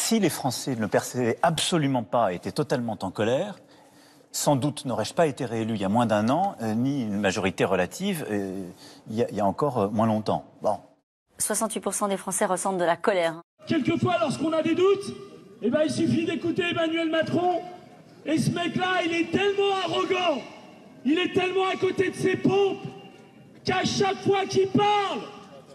Si les Français ne le percevaient absolument pas et étaient totalement en colère, sans doute n'aurais-je pas été réélu il y a moins d'un an, ni une majorité relative il y a encore moins longtemps. Bon. 68% des Français ressentent de la colère. Quelquefois, lorsqu'on a des doutes, il suffit d'écouter Emmanuel Macron. Et ce mec-là, il est tellement arrogant, il est tellement à côté de ses pompes, qu'à chaque fois qu'il parle,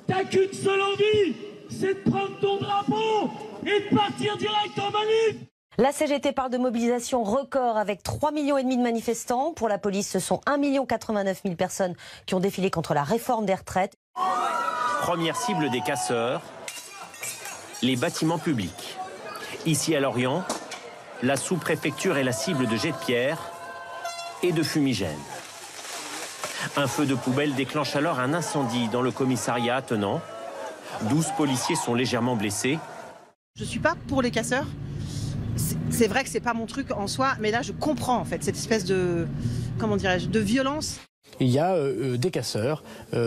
t'as qu'une seule envie, c'est de prendre ton drapeau et de partir direct en manif. La CGT parle de mobilisation record avec 3,5 millions de manifestants. Pour la police, ce sont 1,89 million de personnes qui ont défilé contre la réforme des retraites. Première cible des casseurs, les bâtiments publics. Ici à Lorient, la sous-préfecture est la cible de jets de pierre et de fumigènes. Un feu de poubelle déclenche alors un incendie dans le commissariat attenant. 12 policiers sont légèrement blessés. Je suis pas pour les casseurs. C'est vrai que c'est pas mon truc en soi, mais là je comprends en fait cette espèce de, comment dirais-je, de violence. Il y a des casseurs,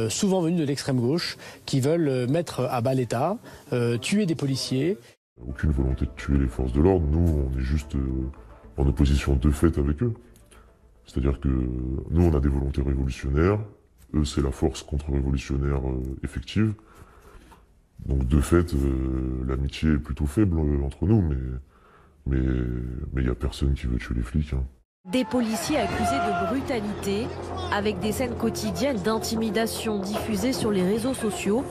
souvent venus de l'extrême gauche, qui veulent mettre à bas l'État, tuer des policiers. Aucune volonté de tuer les forces de l'ordre, nous on est juste en opposition de fait avec eux. C'est-à-dire que nous on a des volontés révolutionnaires, eux c'est la force contre-révolutionnaire effective. Donc de fait, l'amitié est plutôt faible entre nous, mais il n'y a personne qui veut tuer les flics. Hein. Des policiers accusés de brutalité, avec des scènes quotidiennes d'intimidation diffusées sur les réseaux sociaux.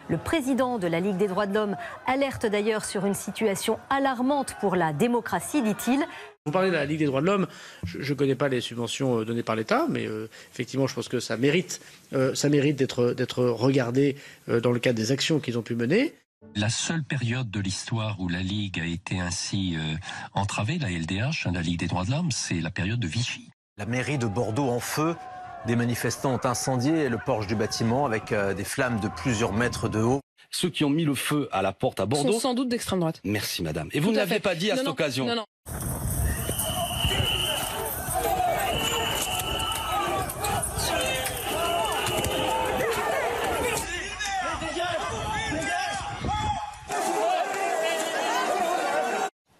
Le président de la Ligue des droits de l'homme alerte d'ailleurs sur une situation alarmante pour la démocratie, dit-il. Vous parlez de la Ligue des droits de l'homme, je ne connais pas les subventions données par l'État, mais effectivement je pense que ça mérite d'être regardé dans le cadre des actions qu'ils ont pu mener. La seule période de l'histoire où la Ligue a été ainsi entravée, la LDH, la Ligue des droits de l'homme, c'est la période de Vichy. La mairie de Bordeaux en feu. Des manifestants ont incendié le porche du bâtiment avec des flammes de plusieurs mètres de haut. Ceux qui ont mis le feu à la porte à Bordeaux sont sans doute d'extrême droite. Merci madame. Et vous ne l'avez pas dit à cette occasion. Non.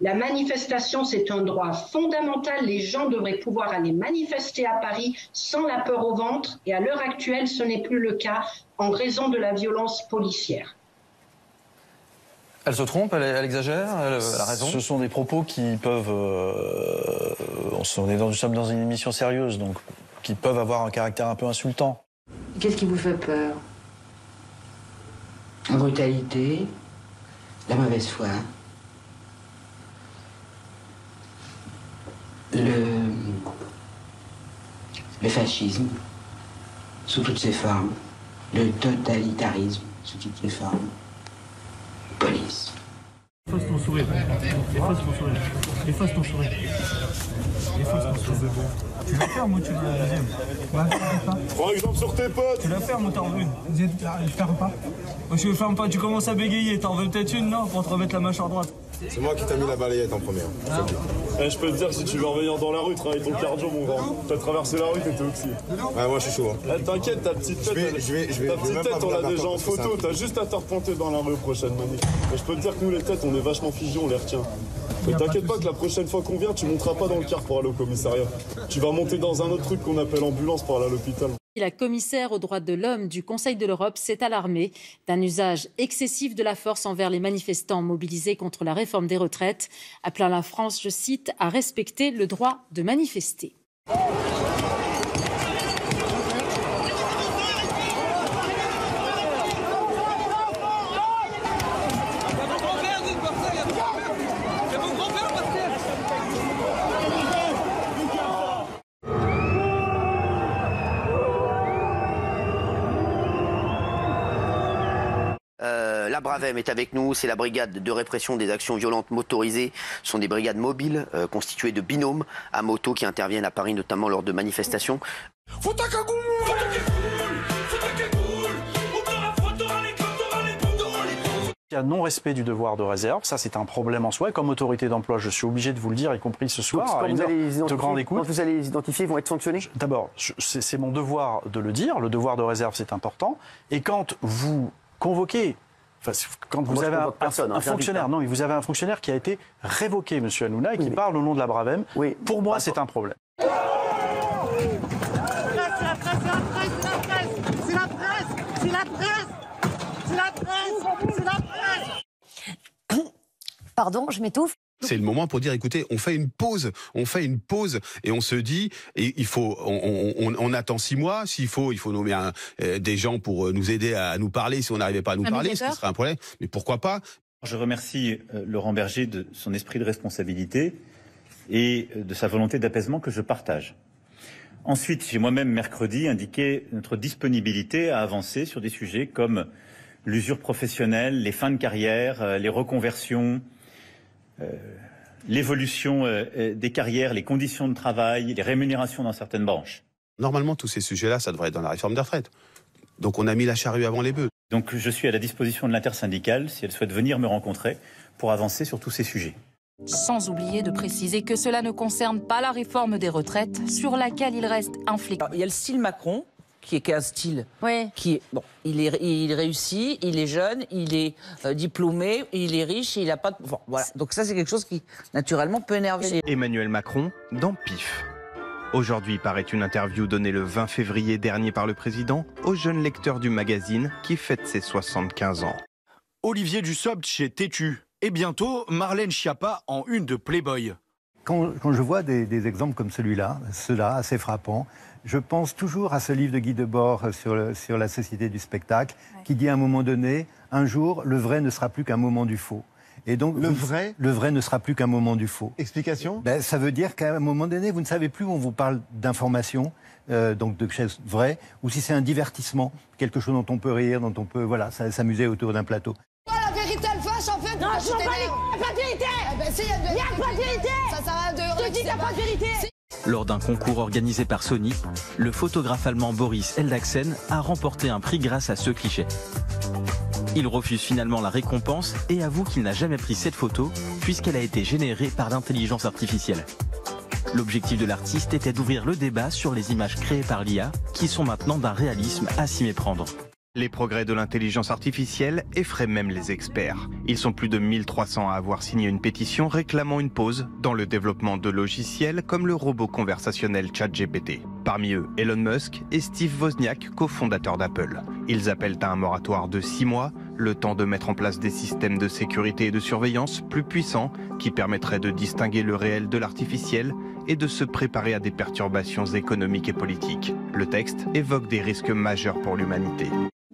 La manifestation, c'est un droit fondamental. Les gens devraient pouvoir aller manifester à Paris sans la peur au ventre. Et à l'heure actuelle, ce n'est plus le cas en raison de la violence policière. Elle se trompe, elle exagère, elle a raison. Ce sont des propos qui peuvent... nous sommes dans une émission sérieuse, donc qui peuvent avoir un caractère un peu insultant. Qu'est-ce qui vous fait peur? La brutalité, la mauvaise foi. Le fascisme, sous toutes ses formes, le totalitarisme, sous toutes ses formes, police. Efface ton sourire, efface ton sourire, efface ton sourire, efface ton sourire. Tu la fermes ou tu veux la deuxième? Ouais, prends exemple sur tes potes. Tu la fermes ou t'en veux une? Je ferme pas. Moi je ferme pas, tu commences à bégayer, t'en veux peut-être une, non? Pour te remettre la mâchoire droite. C'est moi qui t'ai mis la balayette en première. Je peux te dire, si tu veux revenir dans la rue, travaille ton cardio, mon grand. T'as traversé la rue, t'étais oxy. Ouais, moi je suis chaud. Hein. T'inquiète, ta petite tête, on l'a déjà en photo. T'as juste à te repointer dans la rue prochaine manif. Je peux te dire que nous, les têtes, on est vachement figés, on les retient. Mais t'inquiète pas que la prochaine fois qu'on vient, tu monteras pas dans le car pour aller au commissariat. Tu vas monter dans un autre truc qu'on appelle ambulance pour aller à l'hôpital. La commissaire aux droits de l'homme du Conseil de l'Europe s'est alarmée d'un usage excessif de la force envers les manifestants mobilisés contre la réforme des retraites, appelant la France, je cite, à respecter le droit de manifester. La Bravem est avec nous, c'est la brigade de répression des actions violentes motorisées. Ce sont des brigades mobiles constituées de binômes à moto qui interviennent à Paris notamment lors de manifestations. Il y a non-respect du devoir de réserve, ça c'est un problème en soi. Et comme autorité d'emploi, je suis obligé de vous le dire, y compris ce soir, quand vous allez les identifier, ils vont être sanctionnés? D'abord, c'est mon devoir de le dire, le devoir de réserve c'est important. Et quand vous convoquez, quand vous avez un fonctionnaire, non, mais vous avez un fonctionnaire qui a été révoqué, monsieur Hanouna, et qui parle au nom de la Bravem, pour moi c'est un problème. Pardon, je m'étouffe. C'est le moment pour dire, écoutez, on fait une pause et on se dit, il faut, on attend 6 mois, s'il faut, il faut nommer des gens pour nous aider à nous parler, si on n'arrivait pas à nous parler, ce qui serait un problème, mais pourquoi pas? Je remercie Laurent Berger de son esprit de responsabilité et de sa volonté d'apaisement que je partage. Ensuite, j'ai moi-même mercredi indiqué notre disponibilité à avancer sur des sujets comme l'usure professionnelle, les fins de carrière, les reconversions, l'évolution des carrières, les conditions de travail, les rémunérations dans certaines branches. Normalement, tous ces sujets-là, ça devrait être dans la réforme des retraites. Donc on a mis la charrue avant les bœufs. Donc je suis à la disposition de l'intersyndicale si elle souhaite venir me rencontrer pour avancer sur tous ces sujets. Sans oublier de préciser que cela ne concerne pas la réforme des retraites, sur laquelle il reste inflexible. Il y a le style Macron, qui est un style qui est bon, il réussit, il est jeune, il est diplômé, il est riche, il n'a pas de... Bon, voilà. Donc ça c'est quelque chose qui naturellement peut énerver. Emmanuel Macron dans PIF. Aujourd'hui paraît une interview donnée le 20 février dernier par le président au jeune lecteur du magazine qui fête ses 75 ans. Olivier Dussopt chez Tétu. Et bientôt, Marlène Schiappa en une de Playboy. Quand je vois des exemples comme celui-là, ceux-là, assez frappants, je pense toujours à ce livre de Guy Debord sur la société du spectacle, qui dit à un moment donné, un jour, le vrai ne sera plus qu'un moment du faux. Et donc, le vrai ne sera plus qu'un moment du faux. Explication ? Ça veut dire qu'à un moment donné, vous ne savez plus où on vous parle d'informations, donc de choses vraies, ou si c'est un divertissement, quelque chose dont on peut rire, dont on peut s'amuser autour d'un plateau. La vérité, elle fâche en fait. Non, je m'en bats les... pas de vérité. Il n'y a pas de vérité. Ça sert à rien de... Je te dis qu'il n'y a pas de vérité. Lors d'un concours organisé par Sony, le photographe allemand Boris Eldachsen a remporté un prix grâce à ce cliché. Il refuse finalement la récompense et avoue qu'il n'a jamais pris cette photo puisqu'elle a été générée par l'intelligence artificielle. L'objectif de l'artiste était d'ouvrir le débat sur les images créées par l'IA qui sont maintenant d'un réalisme à s'y méprendre. Les progrès de l'intelligence artificielle effraient même les experts. Ils sont plus de 1300 à avoir signé une pétition réclamant une pause dans le développement de logiciels comme le robot conversationnel ChatGPT. Parmi eux, Elon Musk et Steve Wozniak, cofondateur d'Apple. Ils appellent à un moratoire de 6 mois, le temps de mettre en place des systèmes de sécurité et de surveillance plus puissants qui permettraient de distinguer le réel de l'artificiel et de se préparer à des perturbations économiques et politiques. Le texte évoque des risques majeurs pour l'humanité.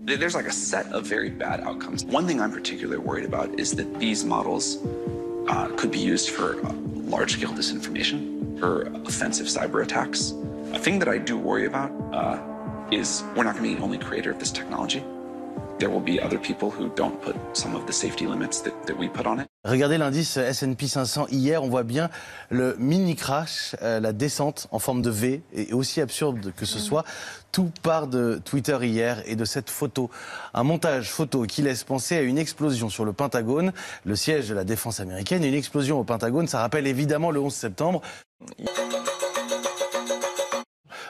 There's like a set of very bad outcomes. One thing I'm particularly worried about is that these models could be used for large-scale disinformation, for offensive cyber attacks. A thing that I do worry about is we're not going to be the only creator of this technology. There will be other people who don't put some of the safety limits that we put on it. Regardez l'indice S&P 500 hier, on voit bien le mini crash, la descente en forme de V, et aussi absurde que ce soit, tout part de Twitter hier et de cette photo. Un montage photo qui laisse penser à une explosion sur le Pentagone, le siège de la défense américaine. Une explosion au Pentagone, ça rappelle évidemment le 11 septembre.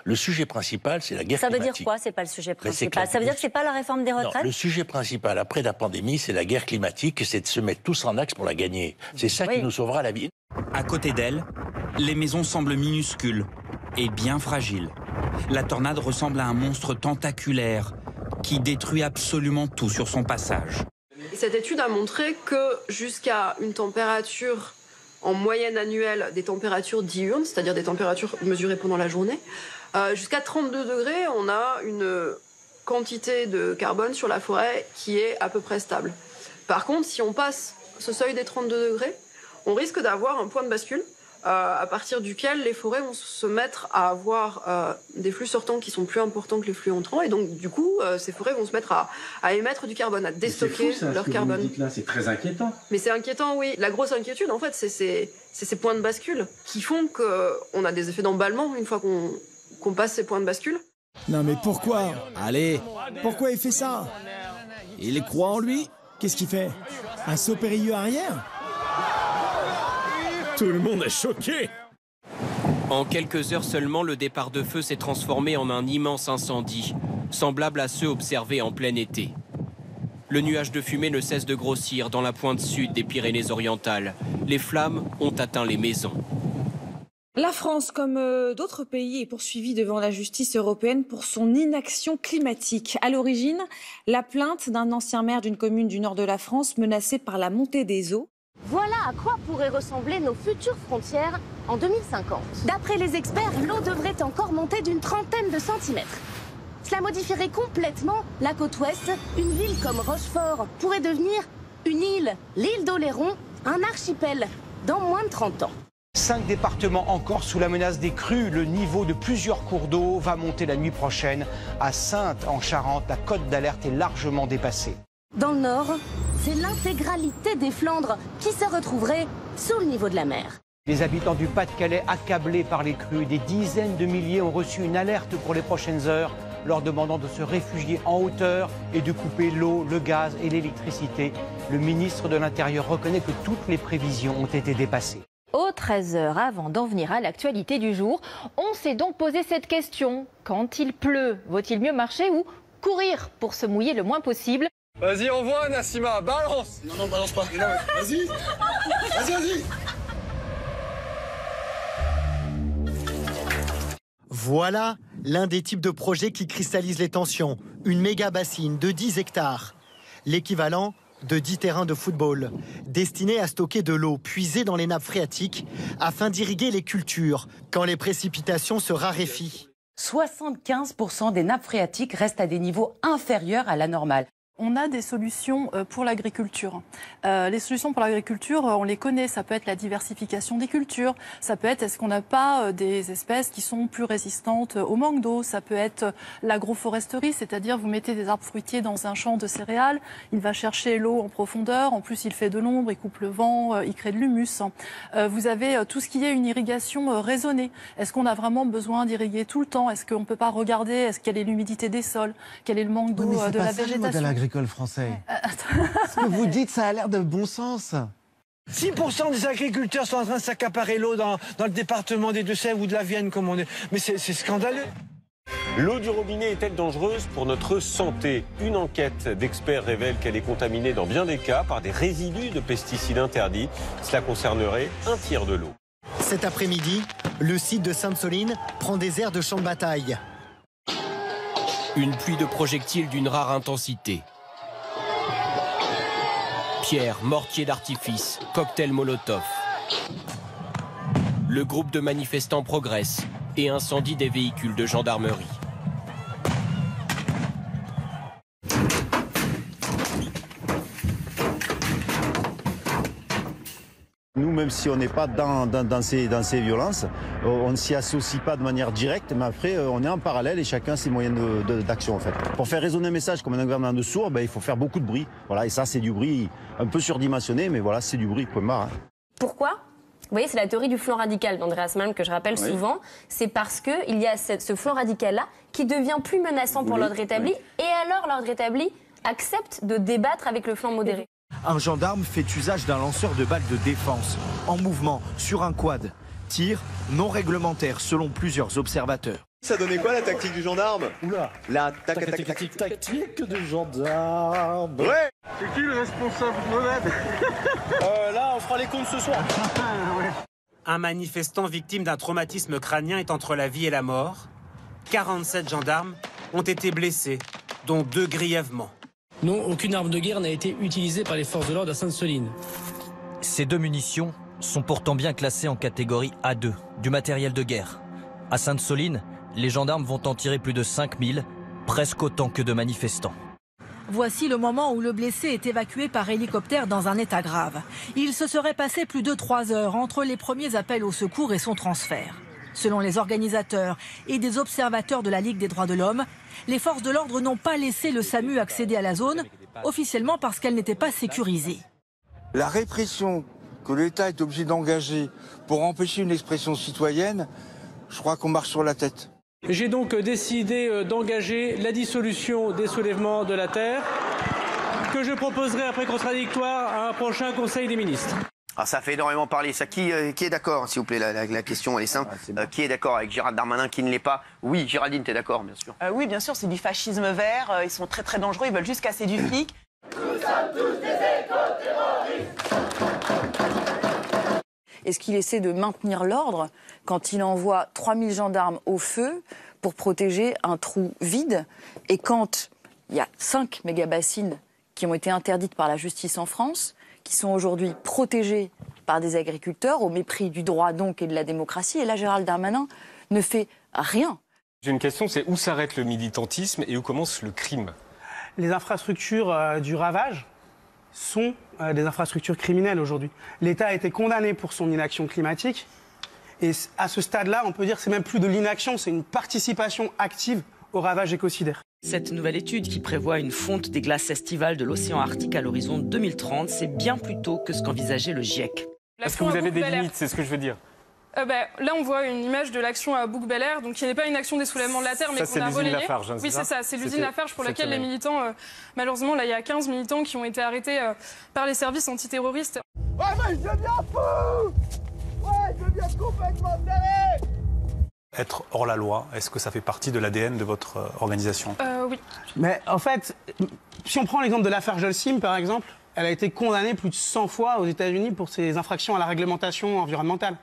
Le sujet principal, c'est la guerre climatique. Ça veut dire quoi, c'est pas le sujet principal? Ça veut dire que c'est pas la réforme des retraites? Non, le sujet principal, après la pandémie, c'est la guerre climatique, c'est de se mettre tous en axe pour la gagner. C'est ça qui nous sauvera la vie. À côté d'elle, les maisons semblent minuscules et bien fragiles. La tornade ressemble à un monstre tentaculaire qui détruit absolument tout sur son passage. Cette étude a montré que jusqu'à une température en moyenne annuelle, des températures diurnes, c'est-à-dire des températures mesurées pendant la journée, jusqu'à 32 degrés, on a une quantité de carbone sur la forêt qui est à peu près stable. Par contre, si on passe ce seuil des 32 degrés, on risque d'avoir un point de bascule à partir duquel les forêts vont se mettre à avoir des flux sortants qui sont plus importants que les flux entrants. Et donc, du coup, ces forêts vont se mettre à émettre du carbone, à déstocker leur carbone. Vous dites là, c'est très inquiétant. Mais c'est inquiétant, oui. La grosse inquiétude, en fait, c'est ces points de bascule qui font qu'on a des effets d'emballement une fois qu'on passe ces points de bascule. Non mais pourquoi? Allez, pourquoi il fait ça? Il croit en lui? Qu'est-ce qu'il fait? Un saut périlleux arrière? Tout le monde est choqué. En quelques heures seulement, le départ de feu s'est transformé en un immense incendie, semblable à ceux observés en plein été. Le nuage de fumée ne cesse de grossir dans la pointe sud des Pyrénées-Orientales. Les flammes ont atteint les maisons. La France, comme d'autres pays, est poursuivie devant la justice européenne pour son inaction climatique. À l'origine, la plainte d'un ancien maire d'une commune du nord de la France menacé par la montée des eaux. Voilà à quoi pourraient ressembler nos futures frontières en 2050. D'après les experts, l'eau devrait encore monter d'une trentaine de centimètres. Cela modifierait complètement la côte ouest. Une ville comme Rochefort pourrait devenir une île, l'île d'Oléron, un archipel, dans moins de 30 ans. 5 départements encore sous la menace des crues. Le niveau de plusieurs cours d'eau va monter la nuit prochaine. À Saintes, en Charente, la cote d'alerte est largement dépassée. Dans le nord, c'est l'intégralité des Flandres qui se retrouverait sous le niveau de la mer. Les habitants du Pas-de-Calais accablés par les crues, des dizaines de milliers ont reçu une alerte pour les prochaines heures, leur demandant de se réfugier en hauteur et de couper l'eau, le gaz et l'électricité. Le ministre de l'Intérieur reconnaît que toutes les prévisions ont été dépassées. Aux 13h, avant d'en venir à l'actualité du jour, on s'est donc posé cette question. Quand il pleut, vaut-il mieux marcher ou courir pour se mouiller le moins possible? Vas-y, envoie Nassima, balance. Non, balance pas. Vas-y. Vas-y. Voilà l'un des types de projets qui cristallisent les tensions. Une méga bassine de 10 hectares. L'équivalent de 10 terrains de football, destinés à stocker de l'eau puisée dans les nappes phréatiques afin d'irriguer les cultures quand les précipitations se raréfient. 75% des nappes phréatiques restent à des niveaux inférieurs à la normale. On a des solutions pour l'agriculture. Les solutions pour l'agriculture, on les connaît. Ça peut être la diversification des cultures. Ça peut être, est-ce qu'on n'a pas des espèces qui sont plus résistantes au manque d'eau? Ça peut être l'agroforesterie, c'est-à-dire vous mettez des arbres fruitiers dans un champ de céréales. Il va chercher l'eau en profondeur. En plus, il fait de l'ombre, il coupe le vent, il crée de l'humus. Vous avez tout ce qui est une irrigation raisonnée. Est-ce qu'on a vraiment besoin d'irriguer tout le temps? Est-ce qu'on ne peut pas regarder quelle est l'humidité des sols? Quel est le manque d'eau de la végétation? Agricole français. Ce que vous dites, ça a l'air de bon sens. 6% des agriculteurs sont en train de s'accaparer l'eau dans le département des Deux-Sèvres ou de la Vienne, comme on est. Mais c'est scandaleux. L'eau du robinet est-elle dangereuse pour notre santé? Une enquête d'experts révèle qu'elle est contaminée dans bien des cas par des résidus de pesticides interdits. Cela concernerait un tiers de l'eau. Cet après-midi, le site de Sainte-Soline prend des airs de champ de bataille. Une pluie de projectiles d'une rare intensité. Pierres, mortiers d'artifice, cocktails Molotov. Le groupe de manifestants progresse et incendie des véhicules de gendarmerie. Nous, même si on n'est pas dans ces violences, on ne s'y associe pas de manière directe, mais après, on est en parallèle et chacun ses moyens d'action, en fait. Pour faire résonner un message comme un gouvernement de sourds, il faut faire beaucoup de bruit. Voilà, et ça, c'est du bruit un peu surdimensionné, mais voilà, c'est du bruit, point barre. Pourquoi ? Vous voyez, c'est la théorie du flanc radical d'Andreas Malm que je rappelle souvent. C'est parce qu'il y a ce flanc radical-là qui devient plus menaçant pour l'ordre établi. Et alors, l'ordre établi accepte de débattre avec le flanc modéré. Un gendarme fait usage d'un lanceur de balles de défense, en mouvement, sur un quad. Tir non réglementaire selon plusieurs observateurs. Ça donnait quoi la tactique du gendarme? Oula. La tactique du gendarme. Ouais. C'est qui le responsable de là, on fera les comptes ce soir. Un manifestant victime d'un traumatisme crânien est entre la vie et la mort. 47 gendarmes ont été blessés, dont 2 grièvement. Non, aucune arme de guerre n'a été utilisée par les forces de l'ordre à Sainte-Soline. Ces 2 munitions sont pourtant bien classées en catégorie A2, du matériel de guerre. À Sainte-Soline, les gendarmes vont en tirer plus de 5000, presque autant que de manifestants. Voici le moment où le blessé est évacué par hélicoptère dans un état grave. Il se serait passé plus de 3 heures entre les premiers appels au secours et son transfert. Selon les organisateurs et des observateurs de la Ligue des droits de l'homme, les forces de l'ordre n'ont pas laissé le SAMU accéder à la zone, officiellement parce qu'elle n'était pas sécurisée. La répression que l'État est obligé d'engager pour empêcher une expression citoyenne, je crois qu'on marche sur la tête. J'ai donc décidé d'engager la dissolution des soulèvements de la terre. que je proposerai après contradictoire à un prochain Conseil des ministres. Ah, ça fait énormément parler. Ça, qui est d'accord, s'il vous plaît, la question, elle est simple. Qui est d'accord avec Gérald Darmanin, qui ne l'est pas? Oui, Géraldine, tu es d'accord, bien sûr. Oui, bien sûr, c'est du fascisme vert. Ils sont très très dangereux, ils veulent juste casser du flic. Nous sommes tous des éco-terroristes. Est-ce qu'il essaie de maintenir l'ordre quand il envoie 3000 gendarmes au feu pour protéger un trou vide? Et quand il y a 5 mégabassines qui ont été interdites par la justice en France, qui sont aujourd'hui protégées par des agriculteurs, au mépris du droit donc et de la démocratie. Et là, Gérald Darmanin ne fait rien. J'ai une question, c'est où s'arrête le militantisme et où commence le crime? Les infrastructures du ravage sont des infrastructures criminelles aujourd'hui. L'État a été condamné pour son inaction climatique. Et à ce stade-là, on peut dire que c'est même plus de l'inaction, c'est une participation active au ravage écocidaire. Cette nouvelle étude qui prévoit une fonte des glaces estivales de l'océan Arctique à l'horizon 2030, c'est bien plus tôt que ce qu'envisageait le GIEC. Est-ce que vous avez des limites? C'est ce que je veux dire. Là, on voit une image de l'action à Bouc-Bel-Air, donc qui n'est pas une action des soulèvements de la Terre, mais qu'on a relayée. Lafarge, hein, oui, c'est ça, c'est l'usine Lafarge pour laquelle les militants, malheureusement, là, il y a 15 militants qui ont été arrêtés par les services antiterroristes. Ouais, mais je deviens fou! Ouais, je deviens complètement taré! Être hors la loi, est-ce que ça fait partie de l'ADN de votre organisation? Oui. Mais en fait, si on prend l'exemple de l'affaire Jolsim, par exemple, elle a été condamnée plus de 100 fois aux États-Unis pour ses infractions à la réglementation environnementale.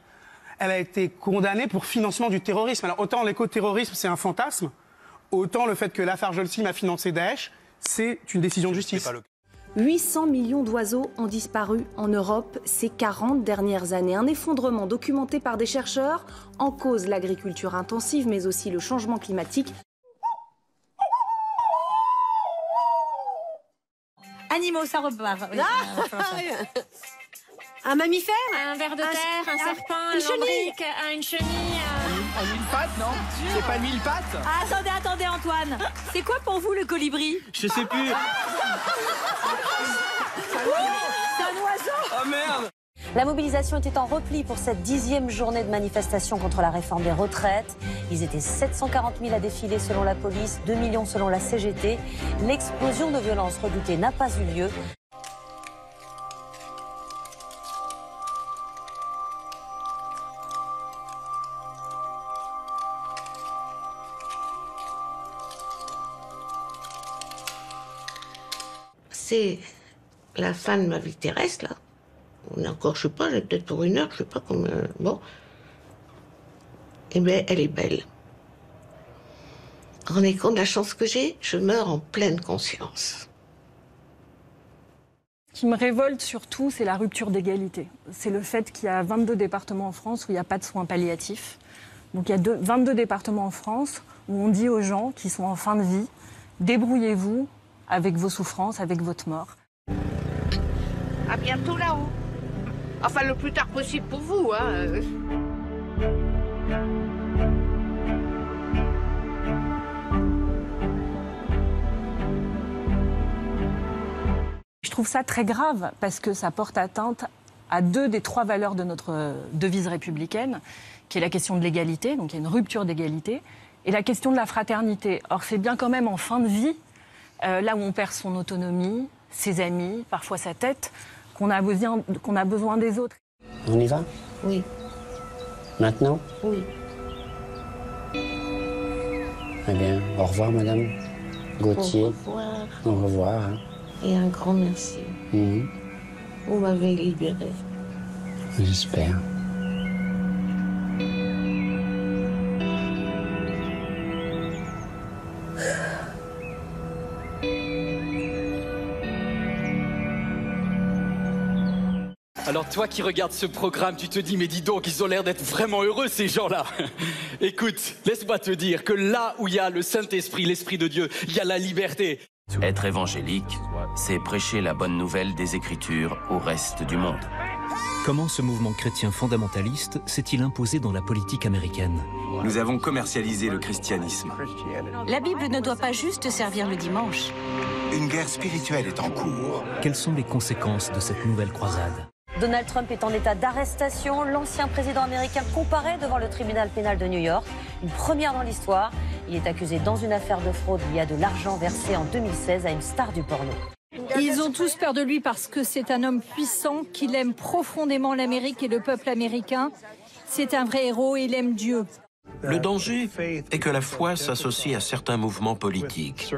Elle a été condamnée pour financement du terrorisme. Alors autant l'écoterrorisme, c'est un fantasme, autant le fait que l'affaire Jolsim a financé Daesh, c'est une décision de justice. 800 millions d'oiseaux ont disparu en Europe ces 40 dernières années. Un effondrement documenté par des chercheurs, en cause l'agriculture intensive, mais aussi le changement climatique. Animaux, ça repart. Un mammifère? Un ver de terre, un serpent, un lombric, une chenille. Un mille-pattes, non? C'est pas mille-pattes? Attendez, Antoine. C'est quoi pour vous le colibri? Je sais plus. C'est un oiseau. Oh merde! La mobilisation était en repli pour cette 10e journée de manifestation contre la réforme des retraites. Ils étaient 740 000 à défiler selon la police, 2 millions selon la CGT. L'explosion de violence redoutée n'a pas eu lieu. C'est la fin de ma vie terrestre, là. On est encore, je sais pas, j'ai peut-être pour 1 heure, je sais pas combien. Bon. Eh bien, elle est belle. Vous vous rendez compte de la chance que j'ai? Je meurs en pleine conscience. Ce qui me révolte surtout, c'est la rupture d'égalité. C'est le fait qu'il y a 22 départements en France où il n'y a pas de soins palliatifs. Donc il y a 22 départements en France où on dit aux gens qui sont en fin de vie, débrouillez-vous avec vos souffrances, avec votre mort. À bientôt là-haut. Enfin, le plus tard possible pour vous, hein. Je trouve ça très grave parce que ça porte atteinte à 2 des 3 valeurs de notre devise républicaine, qui est la question de l'égalité, donc il y a une rupture d'égalité, et la question de la fraternité. Or, c'est bien quand même en fin de vie, là où on perd son autonomie, ses amis, parfois sa tête, qu'on a besoin des autres. On y va? Oui. Maintenant? Oui. Eh bien, au revoir, Madame Gauthier. Au revoir. Au revoir. Hein. Et un grand merci. Vous m'avez libérée. J'espère. Alors toi qui regardes ce programme, tu te dis mais dis donc, ils ont l'air d'être vraiment heureux ces gens-là. Écoute, laisse-moi te dire que là où il y a le Saint-Esprit, l'Esprit de Dieu, il y a la liberté. Être évangélique, c'est prêcher la bonne nouvelle des Écritures au reste du monde. Comment ce mouvement chrétien fondamentaliste s'est-il imposé dans la politique américaine? Nous avons commercialisé le christianisme. La Bible ne doit pas juste servir le dimanche. Une guerre spirituelle est en cours. Quelles sont les conséquences de cette nouvelle croisade? Donald Trump est en état d'arrestation. L'ancien président américain comparaît devant le tribunal pénal de New York. Une première dans l'histoire. Il est accusé dans une affaire de fraude liée à de l'argent versé en 2016 à une star du porno. Ils ont tous peur de lui parce que c'est un homme puissant, qu'il aime profondément l'Amérique et le peuple américain. C'est un vrai héros et il aime Dieu. Le danger est que la foi s'associe à certains mouvements politiques.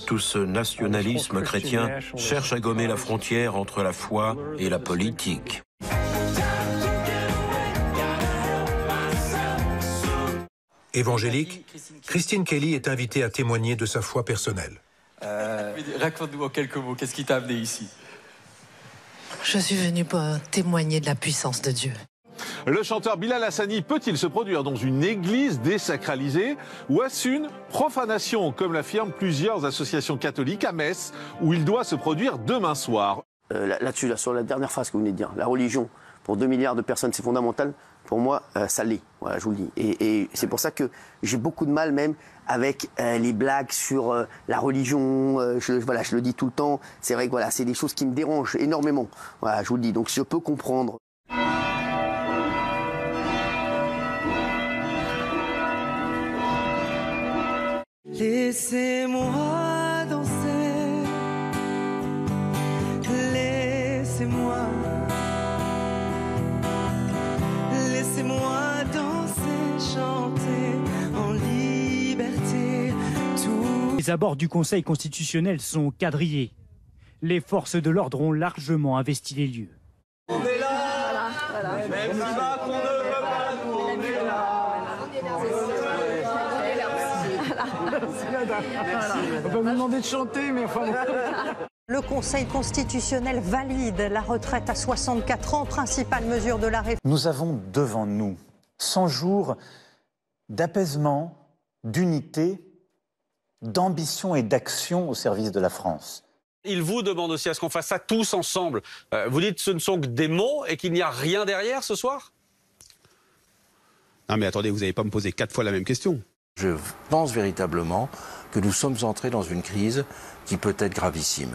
Tout ce nationalisme chrétien cherche à gommer la frontière entre la foi et la politique. Évangélique, Christine Kelly est invitée à témoigner de sa foi personnelle. Raconte-nous en quelques mots, qu'est-ce qui t'a amené ici? Je suis venue pour témoigner de la puissance de Dieu. Le chanteur Bilal Hassani peut-il se produire dans une église désacralisée ou est-ce une profanation, comme l'affirment plusieurs associations catholiques à Metz, où il doit se produire demain soir? Là-dessus, sur la dernière phrase que vous venez de dire, la religion, pour 2 milliards de personnes, c'est fondamental. Pour moi, ça l'est. Voilà, je vous le dis. Et c'est pour ça que j'ai beaucoup de mal même avec les blagues sur la religion. Voilà, je le dis tout le temps. C'est vrai que voilà, c'est des choses qui me dérangent énormément. Voilà, je vous le dis. Donc je peux comprendre. Laissez-moi danser, laissez-moi danser, chanter en liberté. Les abords du Conseil constitutionnel sont quadrillés. Les forces de l'ordre ont largement investi les lieux. On est là, voilà. Même si Macron ne veut pas, nous on est là. On peut vous demander de chanter, mais enfin... Le Conseil constitutionnel valide la retraite à 64 ans, principale mesure de la réforme. Nous avons devant nous 100 jours d'apaisement, d'unité, d'ambition et d'action au service de la France. Il vous demande aussi à ce qu'on fasse ça tous ensemble. Vous dites que ce ne sont que des mots et qu'il n'y a rien derrière ce soir? Non mais attendez, vous n'allez pas me poser 4 fois la même question. Je pense véritablement que nous sommes entrés dans une crise qui peut être gravissime.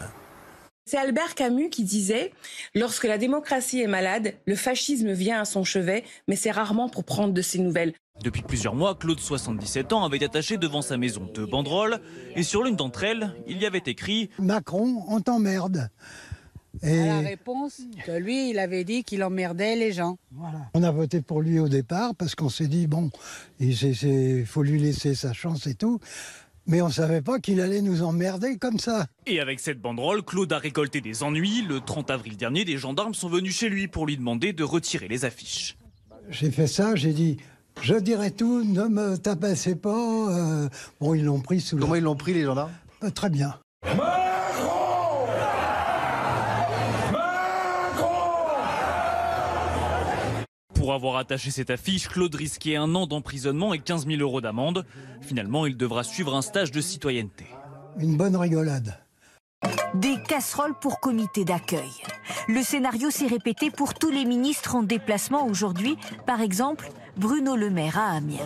C'est Albert Camus qui disait « Lorsque la démocratie est malade, le fascisme vient à son chevet, mais c'est rarement pour prendre de ses nouvelles. » Depuis plusieurs mois, Claude, 77 ans, avait attaché devant sa maison 2 banderoles. Et sur l'une d'entre elles, il y avait écrit « Macron, on t'emmerde ». Et la réponse que lui, il avait dit qu'il emmerdait les gens. Voilà. On a voté pour lui au départ parce qu'on s'est dit, bon, il faut lui laisser sa chance et tout. Mais on ne savait pas qu'il allait nous emmerder comme ça. Et avec cette banderole, Claude a récolté des ennuis. Le 30 avril dernier, des gendarmes sont venus chez lui pour lui demander de retirer les affiches. J'ai fait ça, j'ai dit, je dirai tout, ne me tabassez pas. Bon, ils l'ont pris sous Comment ils l'ont pris, les gendarmes? Très bien. Pour avoir attaché cette affiche, Claude risquait 1 an d'emprisonnement et 15 000 € d'amende. Finalement, il devra suivre un stage de citoyenneté. Une bonne rigolade. Des casseroles pour comité d'accueil. Le scénario s'est répété pour tous les ministres en déplacement aujourd'hui. Par exemple, Bruno Le Maire à Amiens.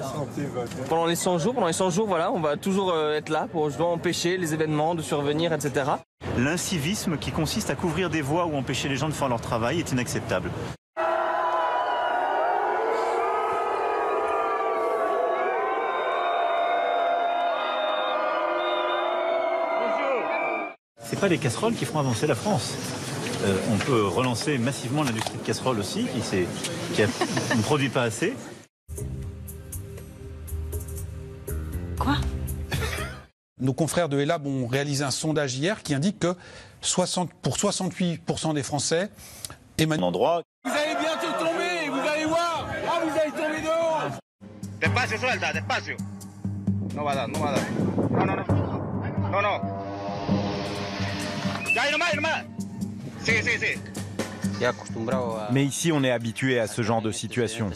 Pendant les 100 jours, voilà, on va toujours être là pour justement empêcher les événements de survenir, etc. L'incivisme qui consiste à couvrir des voies ou empêcher les gens de faire leur travail est inacceptable. Ce n'est pas les casseroles qui feront avancer la France. On peut relancer massivement l'industrie de casseroles aussi, qui ne produit pas assez. Quoi? Nos confrères de ELAB ont réalisé un sondage hier qui indique que pour 68% des Français, Emmanuel... Vous allez bientôt tomber, vous allez voir. Ah, vous allez tomber de haut. Despacio, suelta, despacio. No va a dar, no va a dar. No, no, no. No, no. Mais ici, on est habitué à ce genre de situation.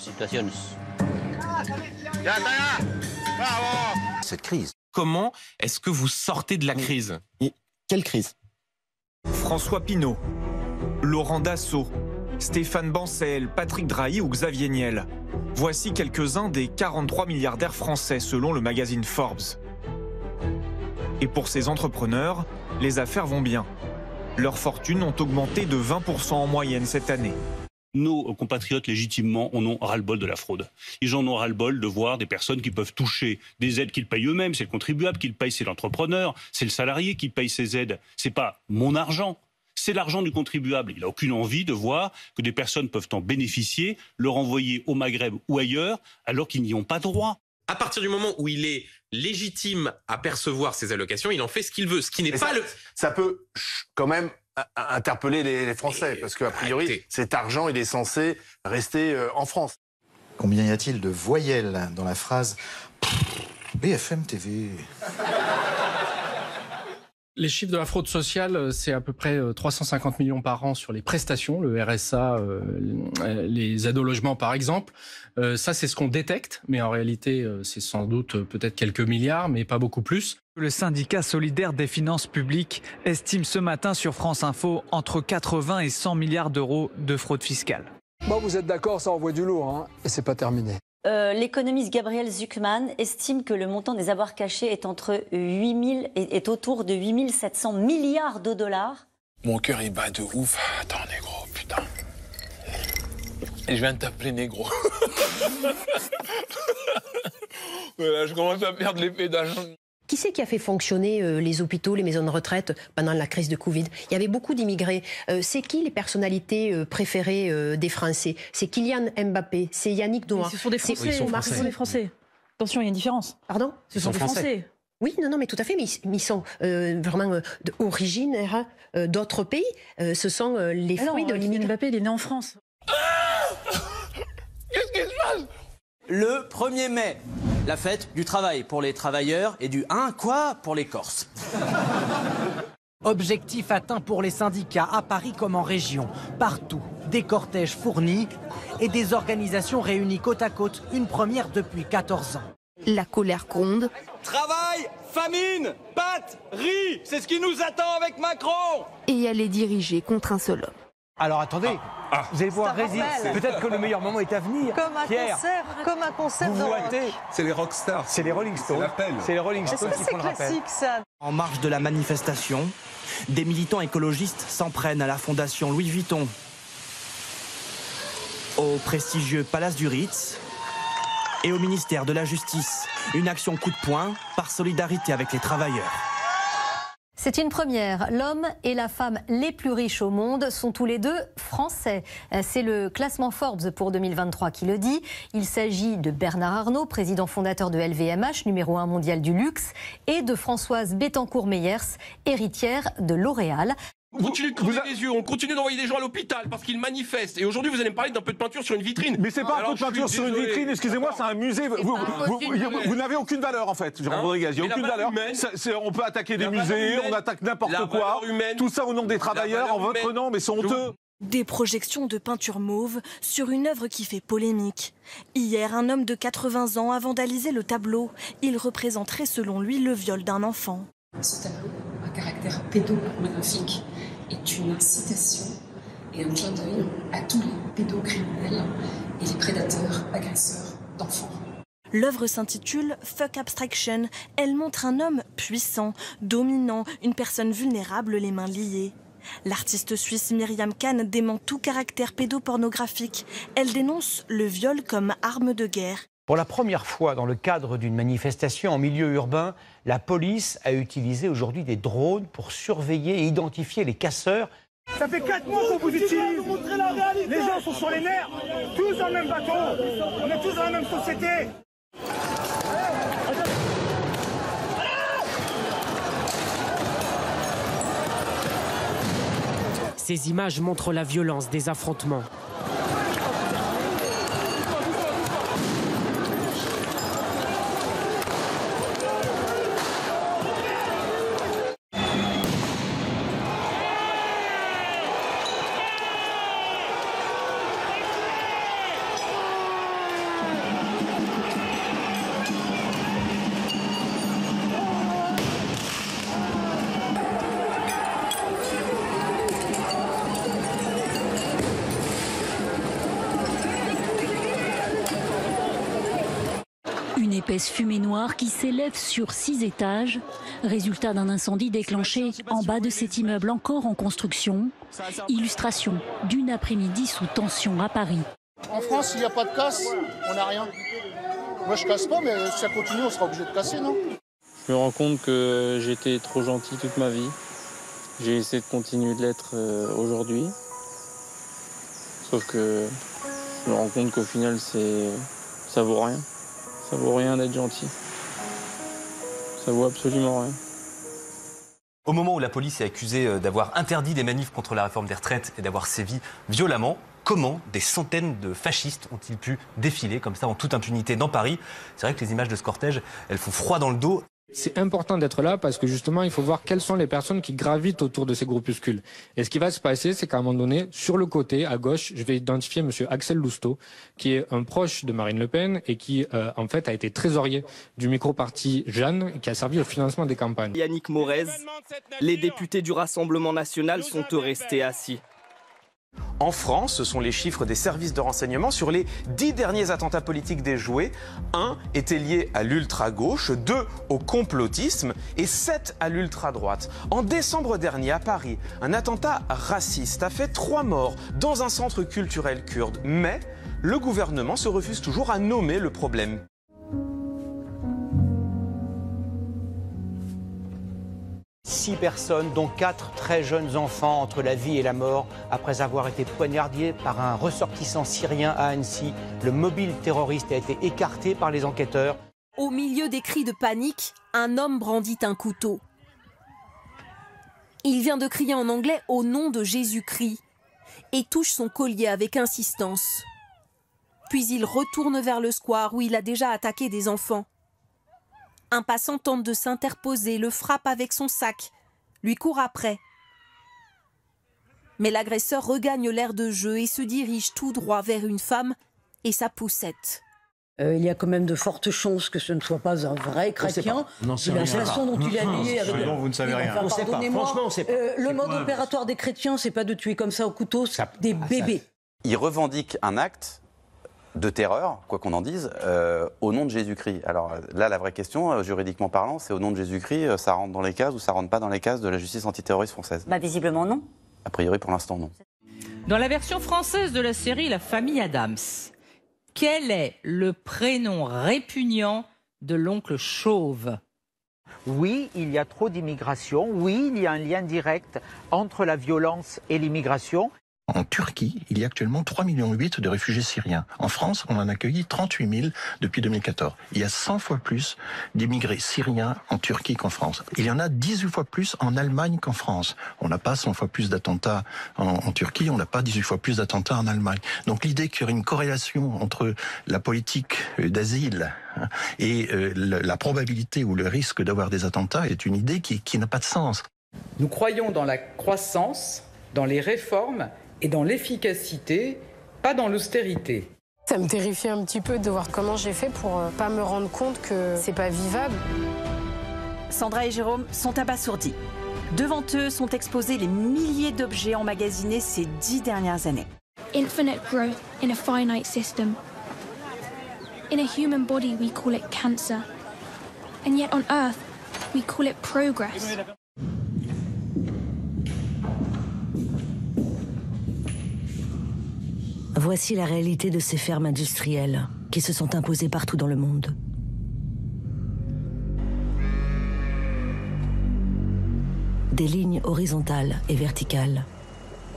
Cette crise. Comment est-ce que vous sortez de la crise? Quelle crise? François Pinault, Laurent Dassault, Stéphane Bancel, Patrick Drahi ou Xavier Niel. Voici quelques-uns des 43 milliardaires français selon le magazine Forbes. Et pour ces entrepreneurs, les affaires vont bien. Leurs fortunes ont augmenté de 20% en moyenne cette année. Nos compatriotes, légitimement, en ont ras-le-bol de la fraude. Ils en ont ras-le-bol de voir des personnes qui peuvent toucher des aides qu'ils payent eux-mêmes. C'est le contribuable qui le paye, c'est l'entrepreneur, c'est le salarié qui paye ces aides. C'est pas mon argent, c'est l'argent du contribuable. Il n'a aucune envie de voir que des personnes peuvent en bénéficier, le renvoyer au Maghreb ou ailleurs, alors qu'ils n'y ont pas droit. À partir du moment où il est légitime à percevoir ces allocations, il en fait ce qu'il veut. Ce qui n'est pas ça peut quand même interpeller les Français, parce qu'a priori, cet argent, il est censé rester en France. Combien y a-t-il de voyelles dans la phrase BFM TV? Les chiffres de la fraude sociale, c'est à peu près 350 millions par an sur les prestations, le RSA, les aides au logement par exemple. Ça, c'est ce qu'on détecte, mais en réalité, c'est sans doute peut-être quelques milliards, mais pas beaucoup plus. Le syndicat solidaire des finances publiques estime ce matin sur France Info entre 80 et 100 milliards d'euros de fraude fiscale. Bon, vous êtes d'accord, ça envoie du lourd, hein, et c'est pas terminé. L'économiste Gabriel Zucman estime que le montant des avoirs cachés est autour de 8 700 milliards de dollars. Mon cœur, il bat de ouf. Attends, négro, putain. Et je viens de t'appeler négro. Là, je commence à perdre les pédales. Qui c'est qui a fait fonctionner les hôpitaux, les maisons de retraite pendant la crise de Covid? Il y avait beaucoup d'immigrés. C'est qui les personnalités préférées des Français? C'est Kylian Mbappé, c'est Yannick Noah. Ce sont des Français, ce sont des Français. Attention, il y a une différence. Pardon? Ce sont des Français. Oui, non, mais tout à fait, mais ils sont vraiment originaires d'autres pays. Ce sont les fruits de l'immigration. Mbappé, il est né en France. Qu'est-ce qui se passe? Le 1er mai, la fête du travail pour les travailleurs et du quoi pour les Corses. Objectif atteint pour les syndicats à Paris comme en région. Partout, des cortèges fournis et des organisations réunies côte à côte, une première depuis 14 ans. La colère gronde. Travail, famine, pâtes, riz, c'est ce qui nous attend avec Macron. Et elle est dirigée contre un seul homme. Alors attendez, vous allez voir résister. Peut-être que le meilleur moment est à venir. Comme un concert vous de vous rock. hâtez. C'est les rockstars. C'est les Rolling Stones. C'est les Rolling Stones qui font le rappel. Classique, ça. En marge de la manifestation, des militants écologistes s'en prennent à la fondation Louis Vuitton, au prestigieux Palace du Ritz et au ministère de la Justice. Une action coup de poing par solidarité avec les travailleurs. C'est une première. L'homme et la femme les plus riches au monde sont tous les deux français. C'est le classement Forbes pour 2023 qui le dit. Il s'agit de Bernard Arnault, président fondateur de LVMH, numéro 1 mondial du luxe, et de Françoise Bettencourt-Meyers, héritière de L'Oréal. On continue de crever les yeux, on continue d'envoyer des gens à l'hôpital parce qu'ils manifestent. Et aujourd'hui, vous allez me parler d'un peu de peinture sur une vitrine. Mais c'est pas un peu de peinture sur une vitrine, excusez-moi, c'est un musée. Vous n'avez aucune valeur en fait, Jérôme Rodriguez. Il n'y a aucune valeur. On peut attaquer des musées, on attaque n'importe quoi. Tout ça au nom des travailleurs, en votre nom, mais c'est honteux. Des projections de peinture mauve sur une œuvre qui fait polémique. Hier, un homme de 80 ans a vandalisé le tableau. Il représenterait selon lui le viol d'un enfant. Ce tableau, à caractère pédopornographique, est une incitation et un clin d'œil à tous les pédocriminels et les prédateurs, agresseurs d'enfants. L'œuvre s'intitule Fuck Abstraction. Elle montre un homme puissant, dominant, une personne vulnérable, les mains liées. L'artiste suisse Myriam Kahn dément tout caractère pédopornographique. Elle dénonce le viol comme arme de guerre. Pour la première fois dans le cadre d'une manifestation en milieu urbain, la police a utilisé aujourd'hui des drones pour surveiller et identifier les casseurs. Ça fait 4 mois qu'on vous utilise. Les gens sont sur les nerfs, tous dans le même bateau. On est tous dans la même société. Ces images montrent la violence des affrontements. épaisse fumée noire qui s'élève sur 6 étages, résultat d'un incendie déclenché en bas de cet immeuble encore en construction. Illustration d'une après-midi sous tension à Paris. En France, il n'y a pas de casse, on n'a rien. Moi, je casse pas, mais si ça continue, on sera obligé de casser, non? Je me rends compte que j'étais trop gentil toute ma vie. J'ai essayé de continuer de l'être aujourd'hui. Sauf que je me rends compte qu'au final, ça vaut rien. Ça vaut rien d'être gentil. Ça vaut absolument rien. Au moment où la police est accusée d'avoir interdit des manifs contre la réforme des retraites et d'avoir sévi violemment, comment des centaines de fascistes ont-ils pu défiler comme ça en toute impunité dans Paris? C'est vrai que les images de ce cortège, elles font froid dans le dos. C'est important d'être là parce que justement, il faut voir quelles sont les personnes qui gravitent autour de ces groupuscules. Et ce qui va se passer, c'est qu'à un moment donné, sur le côté, à gauche, je vais identifier monsieur Axel Lousteau, qui est un proche de Marine Le Pen et qui, en fait, a été trésorier du micro-parti Jeanne, qui a servi au financement des campagnes. Yannick Morez, les députés du Rassemblement national sont restés assis. En France, ce sont les chiffres des services de renseignement sur les 10 derniers attentats politiques déjoués. 1 était lié à l'ultra-gauche, 2 au complotisme et 7 à l'ultra-droite. En décembre dernier, à Paris, un attentat raciste a fait 3 morts dans un centre culturel kurde. Mais le gouvernement se refuse toujours à nommer le problème. Six personnes, dont 4 très jeunes enfants, entre la vie et la mort, après avoir été poignardés par un ressortissant syrien à Annecy. Le mobile terroriste a été écarté par les enquêteurs. Au milieu des cris de panique, un homme brandit un couteau. Il vient de crier en anglais au nom de Jésus-Christ et touche son collier avec insistance. Puis il retourne vers le square où il a déjà attaqué des enfants. Un passant tente de s'interposer, le frappe avec son sac, lui court après. Mais l'agresseur regagne l'aire de jeu et se dirige tout droit vers une femme et sa poussette. Il y a quand même de fortes chances que ce ne soit pas un vrai chrétien. De la façon dont il est habillé avec. Vous ne savez rien. Enfin, franchement, on sait pas. Le mode opératoire des chrétiens, c'est pas de tuer comme ça au couteau, c'est des bébés. Il revendique un acte de terreur, quoi qu'on en dise, au nom de Jésus-Christ. Alors là, la vraie question, juridiquement parlant, c'est au nom de Jésus-Christ, ça rentre dans les cases ou ça rentre pas dans les cases de la justice antiterroriste française? Bah visiblement non. A priori, pour l'instant, non. Dans la version française de la série La famille Addams, quel est le prénom répugnant de l'oncle Chauve? Oui, il y a trop d'immigration. Oui, il y a un lien direct entre la violence et l'immigration. En Turquie, il y a actuellement 3,8 millions de réfugiés syriens. En France, on en a accueilli 38 000 depuis 2014. Il y a 100 fois plus d'immigrés syriens en Turquie qu'en France. Il y en a 18 fois plus en Allemagne qu'en France. On n'a pas 100 fois plus d'attentats en Turquie, on n'a pas 18 fois plus d'attentats en Allemagne. Donc l'idée qu'il y aurait une corrélation entre la politique d'asile et la probabilité ou le risque d'avoir des attentats est une idée qui n'a pas de sens. Nous croyons dans la croissance, dans les réformes et dans l'efficacité, pas dans l'austérité. Ça me terrifie un petit peu de voir comment j'ai fait pour pas me rendre compte que c'est pas vivable. Sandra et Jérôme sont abasourdis. Devant eux sont exposés les milliers d'objets emmagasinés ces 10 dernières années. Infinite growth in a finite system. In a human body we call it cancer. And yet on Earth we call it progress. Voici la réalité de ces fermes industrielles qui se sont imposées partout dans le monde. Des lignes horizontales et verticales,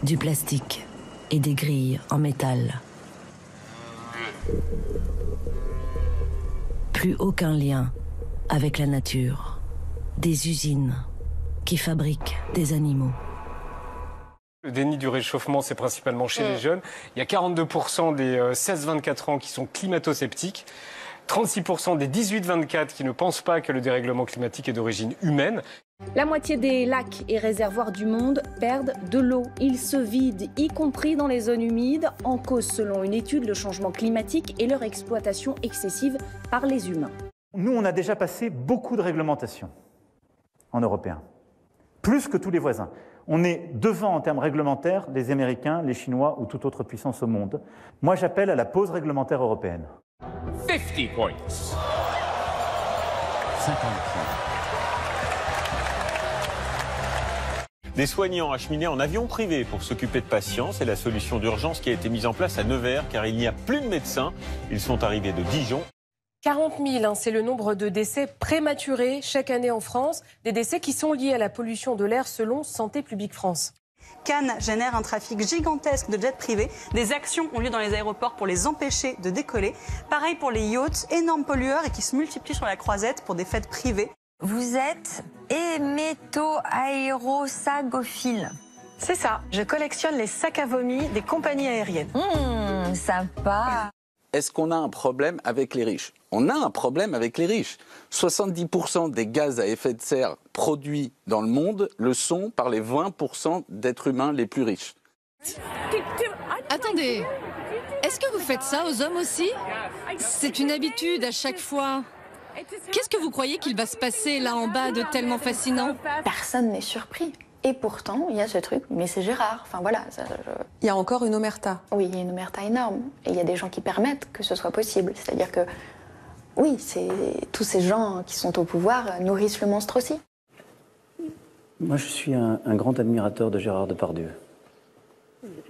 du plastique et des grilles en métal. Plus aucun lien avec la nature. Des usines qui fabriquent des animaux. Le déni du réchauffement, c'est principalement chez les jeunes. Il y a 42% des 16-24 ans qui sont climato-sceptiques, 36% des 18-24 qui ne pensent pas que le dérèglement climatique est d'origine humaine. La moitié des lacs et réservoirs du monde perdent de l'eau. Ils se vident, y compris dans les zones humides, en cause, selon une étude, le changement climatique et leur exploitation excessive par les humains. Nous, on a déjà passé beaucoup de réglementations en européen, plus que tous les voisins. On est devant en termes réglementaires les Américains, les Chinois ou toute autre puissance au monde. Moi, j'appelle à la pause réglementaire européenne. 50 points. Des soignants acheminés en avion privé pour s'occuper de patients, c'est la solution d'urgence qui a été mise en place à Nevers car il n'y a plus de médecins. Ils sont arrivés de Dijon. 40 000, c'est le nombre de décès prématurés chaque année en France. Des décès qui sont liés à la pollution de l'air selon Santé publique France. Cannes génère un trafic gigantesque de jets privés. Des actions ont lieu dans les aéroports pour les empêcher de décoller. Pareil pour les yachts, énormes pollueurs et qui se multiplient sur la Croisette pour des fêtes privées. Vous êtes héméto-aérosagophile. C'est ça, je collectionne les sacs à vomi des compagnies aériennes. Sympa. Est-ce qu'on a un problème avec les riches? On a un problème avec les riches. 70% des gaz à effet de serre produits dans le monde le sont par les 20% d'êtres humains les plus riches. Attendez, est-ce que vous faites ça aux hommes aussi? C'est une habitude à chaque fois. Qu'est-ce que vous croyez qu'il va se passer là en bas de tellement fascinant? Personne n'est surpris. Et pourtant, il y a ce truc, mais c'est Gérard. Enfin voilà. Il y a encore une omerta. Oui, il y a une omerta énorme. Et il y a des gens qui permettent que ce soit possible. C'est-à-dire que, oui, tous ces gens qui sont au pouvoir nourrissent le monstre aussi. Moi, je suis un grand admirateur de Gérard Depardieu.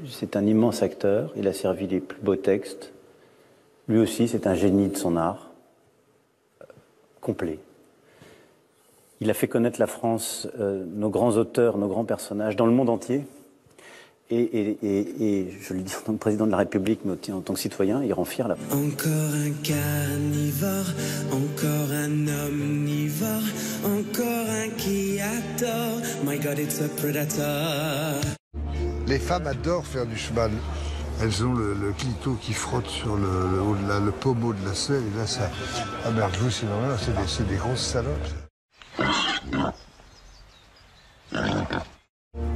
C'est un immense acteur. Il a servi les plus beaux textes. Lui aussi, c'est un génie de son art. Complet. Il a fait connaître la France, nos grands auteurs, nos grands personnages, dans le monde entier. Et je le dis en tant que président de la République, mais en tant que citoyen, il rend fier la France. Encore un carnivore, encore un omnivore, encore un qui a tort. My God, it's a predator. Les femmes adorent faire du cheval. Elles ont le clito qui frotte sur le pommeau de la selle, et là, ça... Ah merde, vous, c'est normal, c'est des grosses salopes.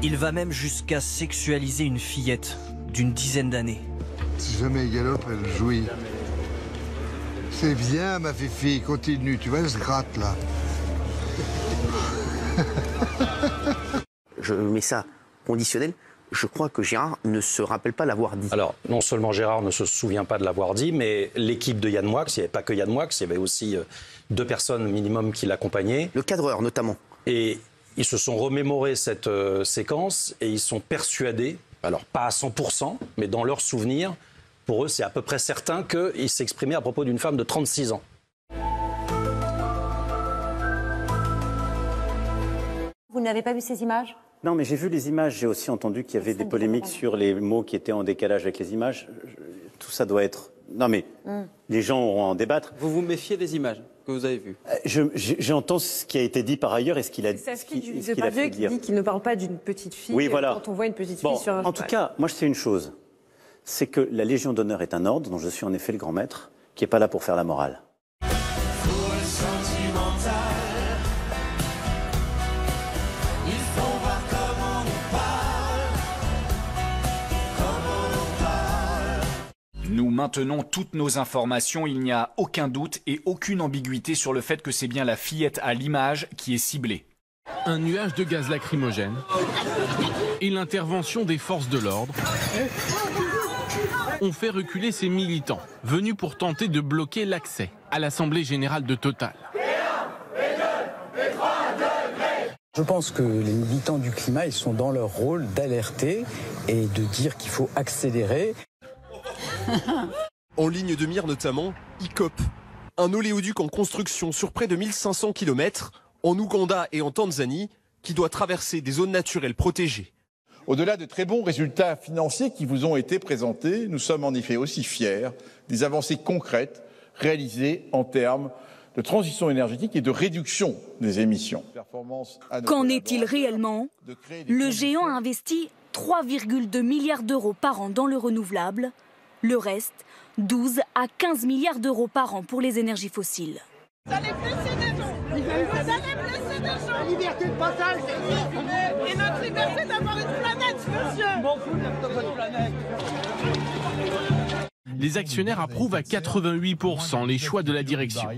Il va même jusqu'à sexualiser une fillette d'une dizaine d'années. Si jamais elle galope, elle jouit. C'est bien, ma fifi, continue, tu vois, elle se gratte, là. Je mets ça conditionnel. Je crois que Gérard ne se rappelle pas l'avoir dit. Alors, non seulement Gérard ne se souvient pas de l'avoir dit, mais l'équipe de Yann Moix, il n'y avait pas que Yann Moix, il y avait aussi 2 personnes minimum qui l'accompagnaient. Le cadreur, notamment. Et ils se sont remémorés cette séquence et ils sont persuadés, alors pas à 100%, mais dans leurs souvenirs, pour eux, c'est à peu près certain qu'il s'exprimait à propos d'une femme de 36 ans. Vous n'avez pas vu ces images? Non, mais j'ai vu les images. J'ai aussi entendu qu'il y avait des polémiques sur les mots qui étaient en décalage avec les images. Tout ça doit être... Non, mais les gens auront à en débattre. Vous vous méfiez des images que vous avez vues? J'entends ce qui a été dit par ailleurs et ce qu'il a, C'est fait dire. dit qu'il ne parle pas d'une petite fille. Oui, voilà. Quand on voit une petite fille sur un en tout cas, moi je sais une chose. C'est que la Légion d'honneur est un ordre dont je suis en effet le grand maître, qui n'est pas là pour faire la morale. Nous maintenons toutes nos informations, il n'y a aucun doute et aucune ambiguïté sur le fait que c'est bien la fillette à l'image qui est ciblée. Un nuage de gaz lacrymogène et l'intervention des forces de l'ordre ont fait reculer ces militants, venus pour tenter de bloquer l'accès à l'Assemblée générale de Total. Je pense que les militants du climat, ils sont dans leur rôle d'alerter et de dire qu'il faut accélérer. En ligne de mire notamment, ICOP, un oléoduc en construction sur près de 1500 km en Ouganda et en Tanzanie qui doit traverser des zones naturelles protégées. Au-delà de très bons résultats financiers qui vous ont été présentés, nous sommes en effet aussi fiers des avancées concrètes réalisées en termes de transition énergétique et de réduction des émissions. Qu'en est-il réellement? Le géant a investi 3,2 milliards d'euros par an dans le renouvelable. Le reste, 12 à 15 milliards d'euros par an pour les énergies fossiles. Vous allez blesser des gens. Vous allez blesser des gens. La liberté de passage. Et notre liberté d'avoir une planète, monsieur. Je m'en fous de notre planète. Les actionnaires approuvent à 88% les choix de la direction.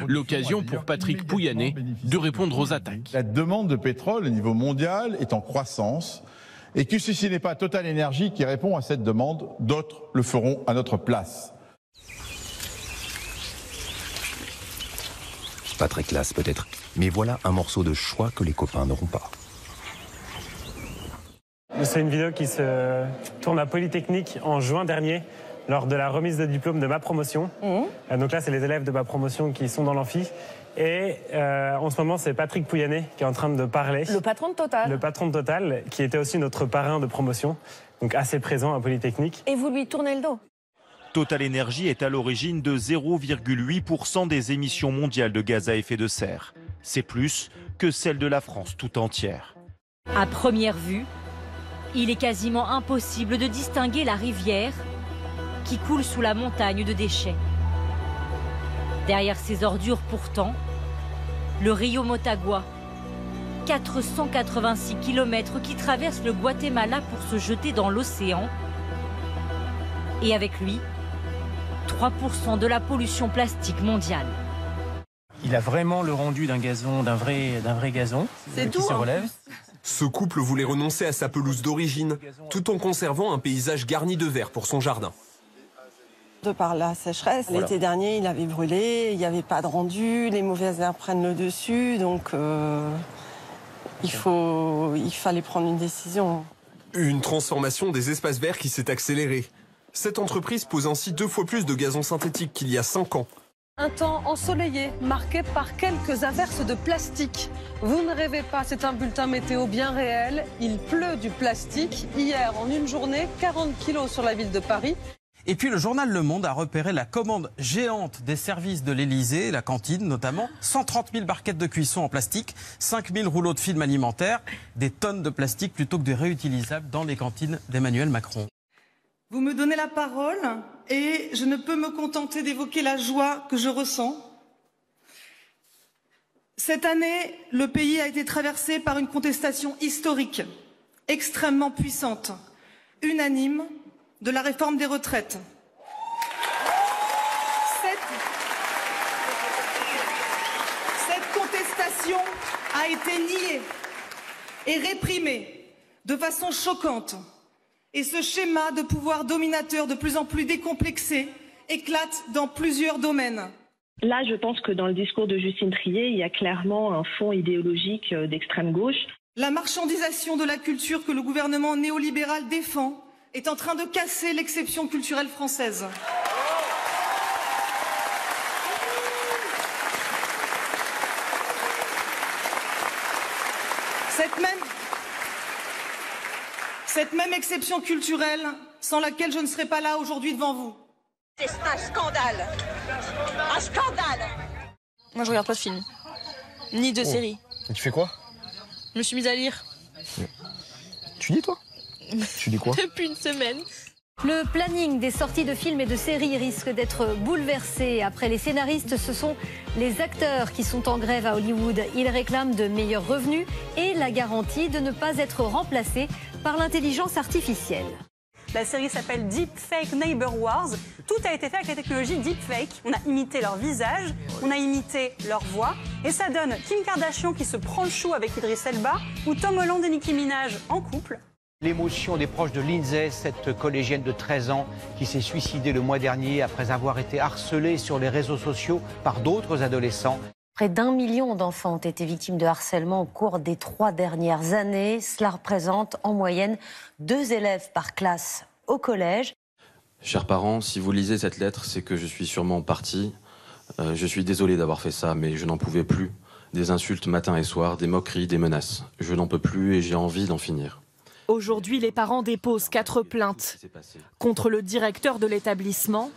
L'occasion pour Patrick Pouyanné de répondre aux attaques. La demande de pétrole au niveau mondial est en croissance. Et que si ce n'est pas Total Energy qui répond à cette demande, d'autres le feront à notre place. Pas très classe peut-être, mais voilà un morceau de choix que les copains n'auront pas. C'est une vidéo qui se tourne à Polytechnique en juin dernier, lors de la remise de diplôme de ma promotion. Donc là, c'est les élèves de ma promotion qui sont dans l'amphi. Et en ce moment, c'est Patrick Pouyanné qui est en train de parler. Le patron de Total. Le patron de Total, qui était aussi notre parrain de promotion, donc assez présent à Polytechnique. Et vous lui tournez le dos. Total Energy est à l'origine de 0,8% des émissions mondiales de gaz à effet de serre. C'est plus que celle de la France tout entière. À première vue, il est quasiment impossible de distinguer la rivière qui coule sous la montagne de déchets. Derrière ces ordures pourtant, le Rio Motagua, 486 km qui traverse le Guatemala pour se jeter dans l'océan. Et avec lui, 3% de la pollution plastique mondiale. Il a vraiment le rendu d'un gazon, d'un vrai gazon qui se relève. Ce couple voulait renoncer à sa pelouse d'origine, tout en conservant un paysage garni de verre pour son jardin. De par la sécheresse, l'été dernier, il avait brûlé, il n'y avait pas de rendu, les mauvaises herbes prennent le dessus, donc il fallait prendre une décision. Une transformation des espaces verts qui s'est accélérée. Cette entreprise pose ainsi 2 fois plus de gazon synthétique qu'il y a 5 ans. Un temps ensoleillé, marqué par quelques averses de plastique. Vous ne rêvez pas, c'est un bulletin météo bien réel. Il pleut du plastique. Hier, en une journée, 40 kilos sur la ville de Paris. Et puis le journal Le Monde a repéré la commande géante des services de l'Élysée, la cantine notamment. 130 000 barquettes de cuisson en plastique, 5 000 rouleaux de film alimentaire, des tonnes de plastique plutôt que de réutilisables dans les cantines d'Emmanuel Macron. Vous me donnez la parole et je ne peux me contenter d'évoquer la joie que je ressens. Cette année, le pays a été traversé par une contestation historique, extrêmement puissante, unanime, de la réforme des retraites. Cette contestation a été niée et réprimée de façon choquante. Et ce schéma de pouvoir dominateur de plus en plus décomplexé éclate dans plusieurs domaines. Là, je pense que dans le discours de Justine Triet, il y a clairement un fond idéologique d'extrême gauche. La marchandisation de la culture que le gouvernement néolibéral défend est en train de casser l'exception culturelle française. Cette même exception culturelle sans laquelle je ne serais pas là aujourd'hui devant vous. C'est un scandale. Un scandale. Moi, je regarde pas de films, ni de séries. Et tu fais quoi? Je me suis mise à lire. Tu lis, toi? Tu lis quoi? Depuis une semaine. Le planning des sorties de films et de séries risque d'être bouleversé. Après les scénaristes, ce sont les acteurs qui sont en grève à Hollywood. Ils réclament de meilleurs revenus et la garantie de ne pas être remplacés par l'intelligence artificielle. La série s'appelle Deepfake Neighbor Wars. Tout a été fait avec la technologie Deepfake. On a imité leur visage, on a imité leur voix. Et ça donne Kim Kardashian qui se prend le chou avec Idris Elba ou Tom Holland et Nicki Minaj en couple. L'émotion des proches de Lindsay, cette collégienne de 13 ans qui s'est suicidée le mois dernier après avoir été harcelée sur les réseaux sociaux par d'autres adolescents. Près d'1 million d'enfants ont été victimes de harcèlement au cours des 3 dernières années. Cela représente en moyenne 2 élèves par classe au collège. Chers parents, si vous lisez cette lettre, c'est que je suis sûrement parti. Je suis désolé d'avoir fait ça, mais je n'en pouvais plus. Des insultes matin et soir, des moqueries, des menaces. Je n'en peux plus et j'ai envie d'en finir. Aujourd'hui, les parents déposent 4 plaintes contre le directeur de l'établissement,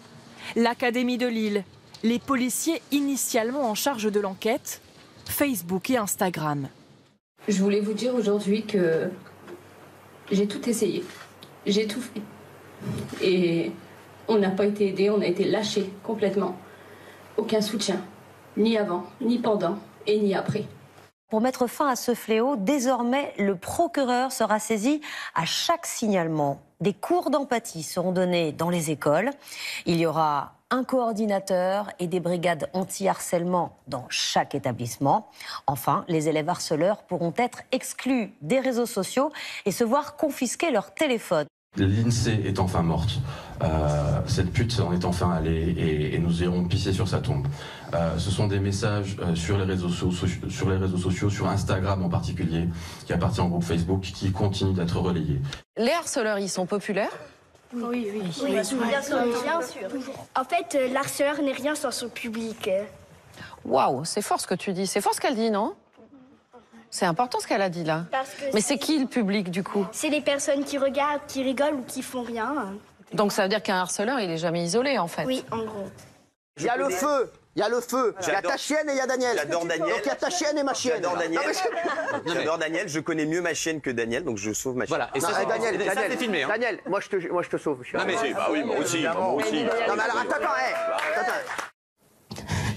l'Académie de Lille, les policiers initialement en charge de l'enquête, Facebook et Instagram. Je voulais vous dire aujourd'hui que j'ai tout essayé, j'ai tout fait. Et on n'a pas été aidés, on a été lâchés complètement. Aucun soutien, ni avant, ni pendant et ni après. Pour mettre fin à ce fléau, désormais, le procureur sera saisi à chaque signalement. Des cours d'empathie seront donnés dans les écoles. Il y aura un coordinateur et des brigades anti-harcèlement dans chaque établissement. Enfin, les élèves harceleurs pourront être exclus des réseaux sociaux et se voir confisquer leur téléphone. L'INSEE est enfin morte. Cette pute en est enfin allée et nous irons pisser sur sa tombe. Ce sont des messages sur les réseaux sociaux, sur Instagram en particulier, qui appartient au groupe Facebook, qui continuent d'être relayés. Les harceleurs, ils sont populaires ? Oui, bien sûr. En fait, l'harceleur n'est rien sans son public. Waouh, c'est fort ce que tu dis. C'est fort ce qu'elle dit, non ? C'est important ce qu'elle a dit là. Mais c'est qui le public du coup ? C'est les personnes qui regardent, qui rigolent ou qui font rien. Donc ça veut dire qu'un harceleur, il est jamais isolé en fait. Oui, en gros. Il y a le feu. Il y a le feu. Il y a ta chienne et il y a Daniel. J'adore Daniel. Donc il y a ta chienne et ma chienne. J'adore Daniel. J'adore Daniel. Je connais mieux ma chienne que Daniel, donc je sauve ma chienne. Voilà. Et ça, Daniel, c'est filmé. Hein. Daniel, moi je te sauve. Non mais bah oui, moi aussi. Moi aussi. Non mais alors attends.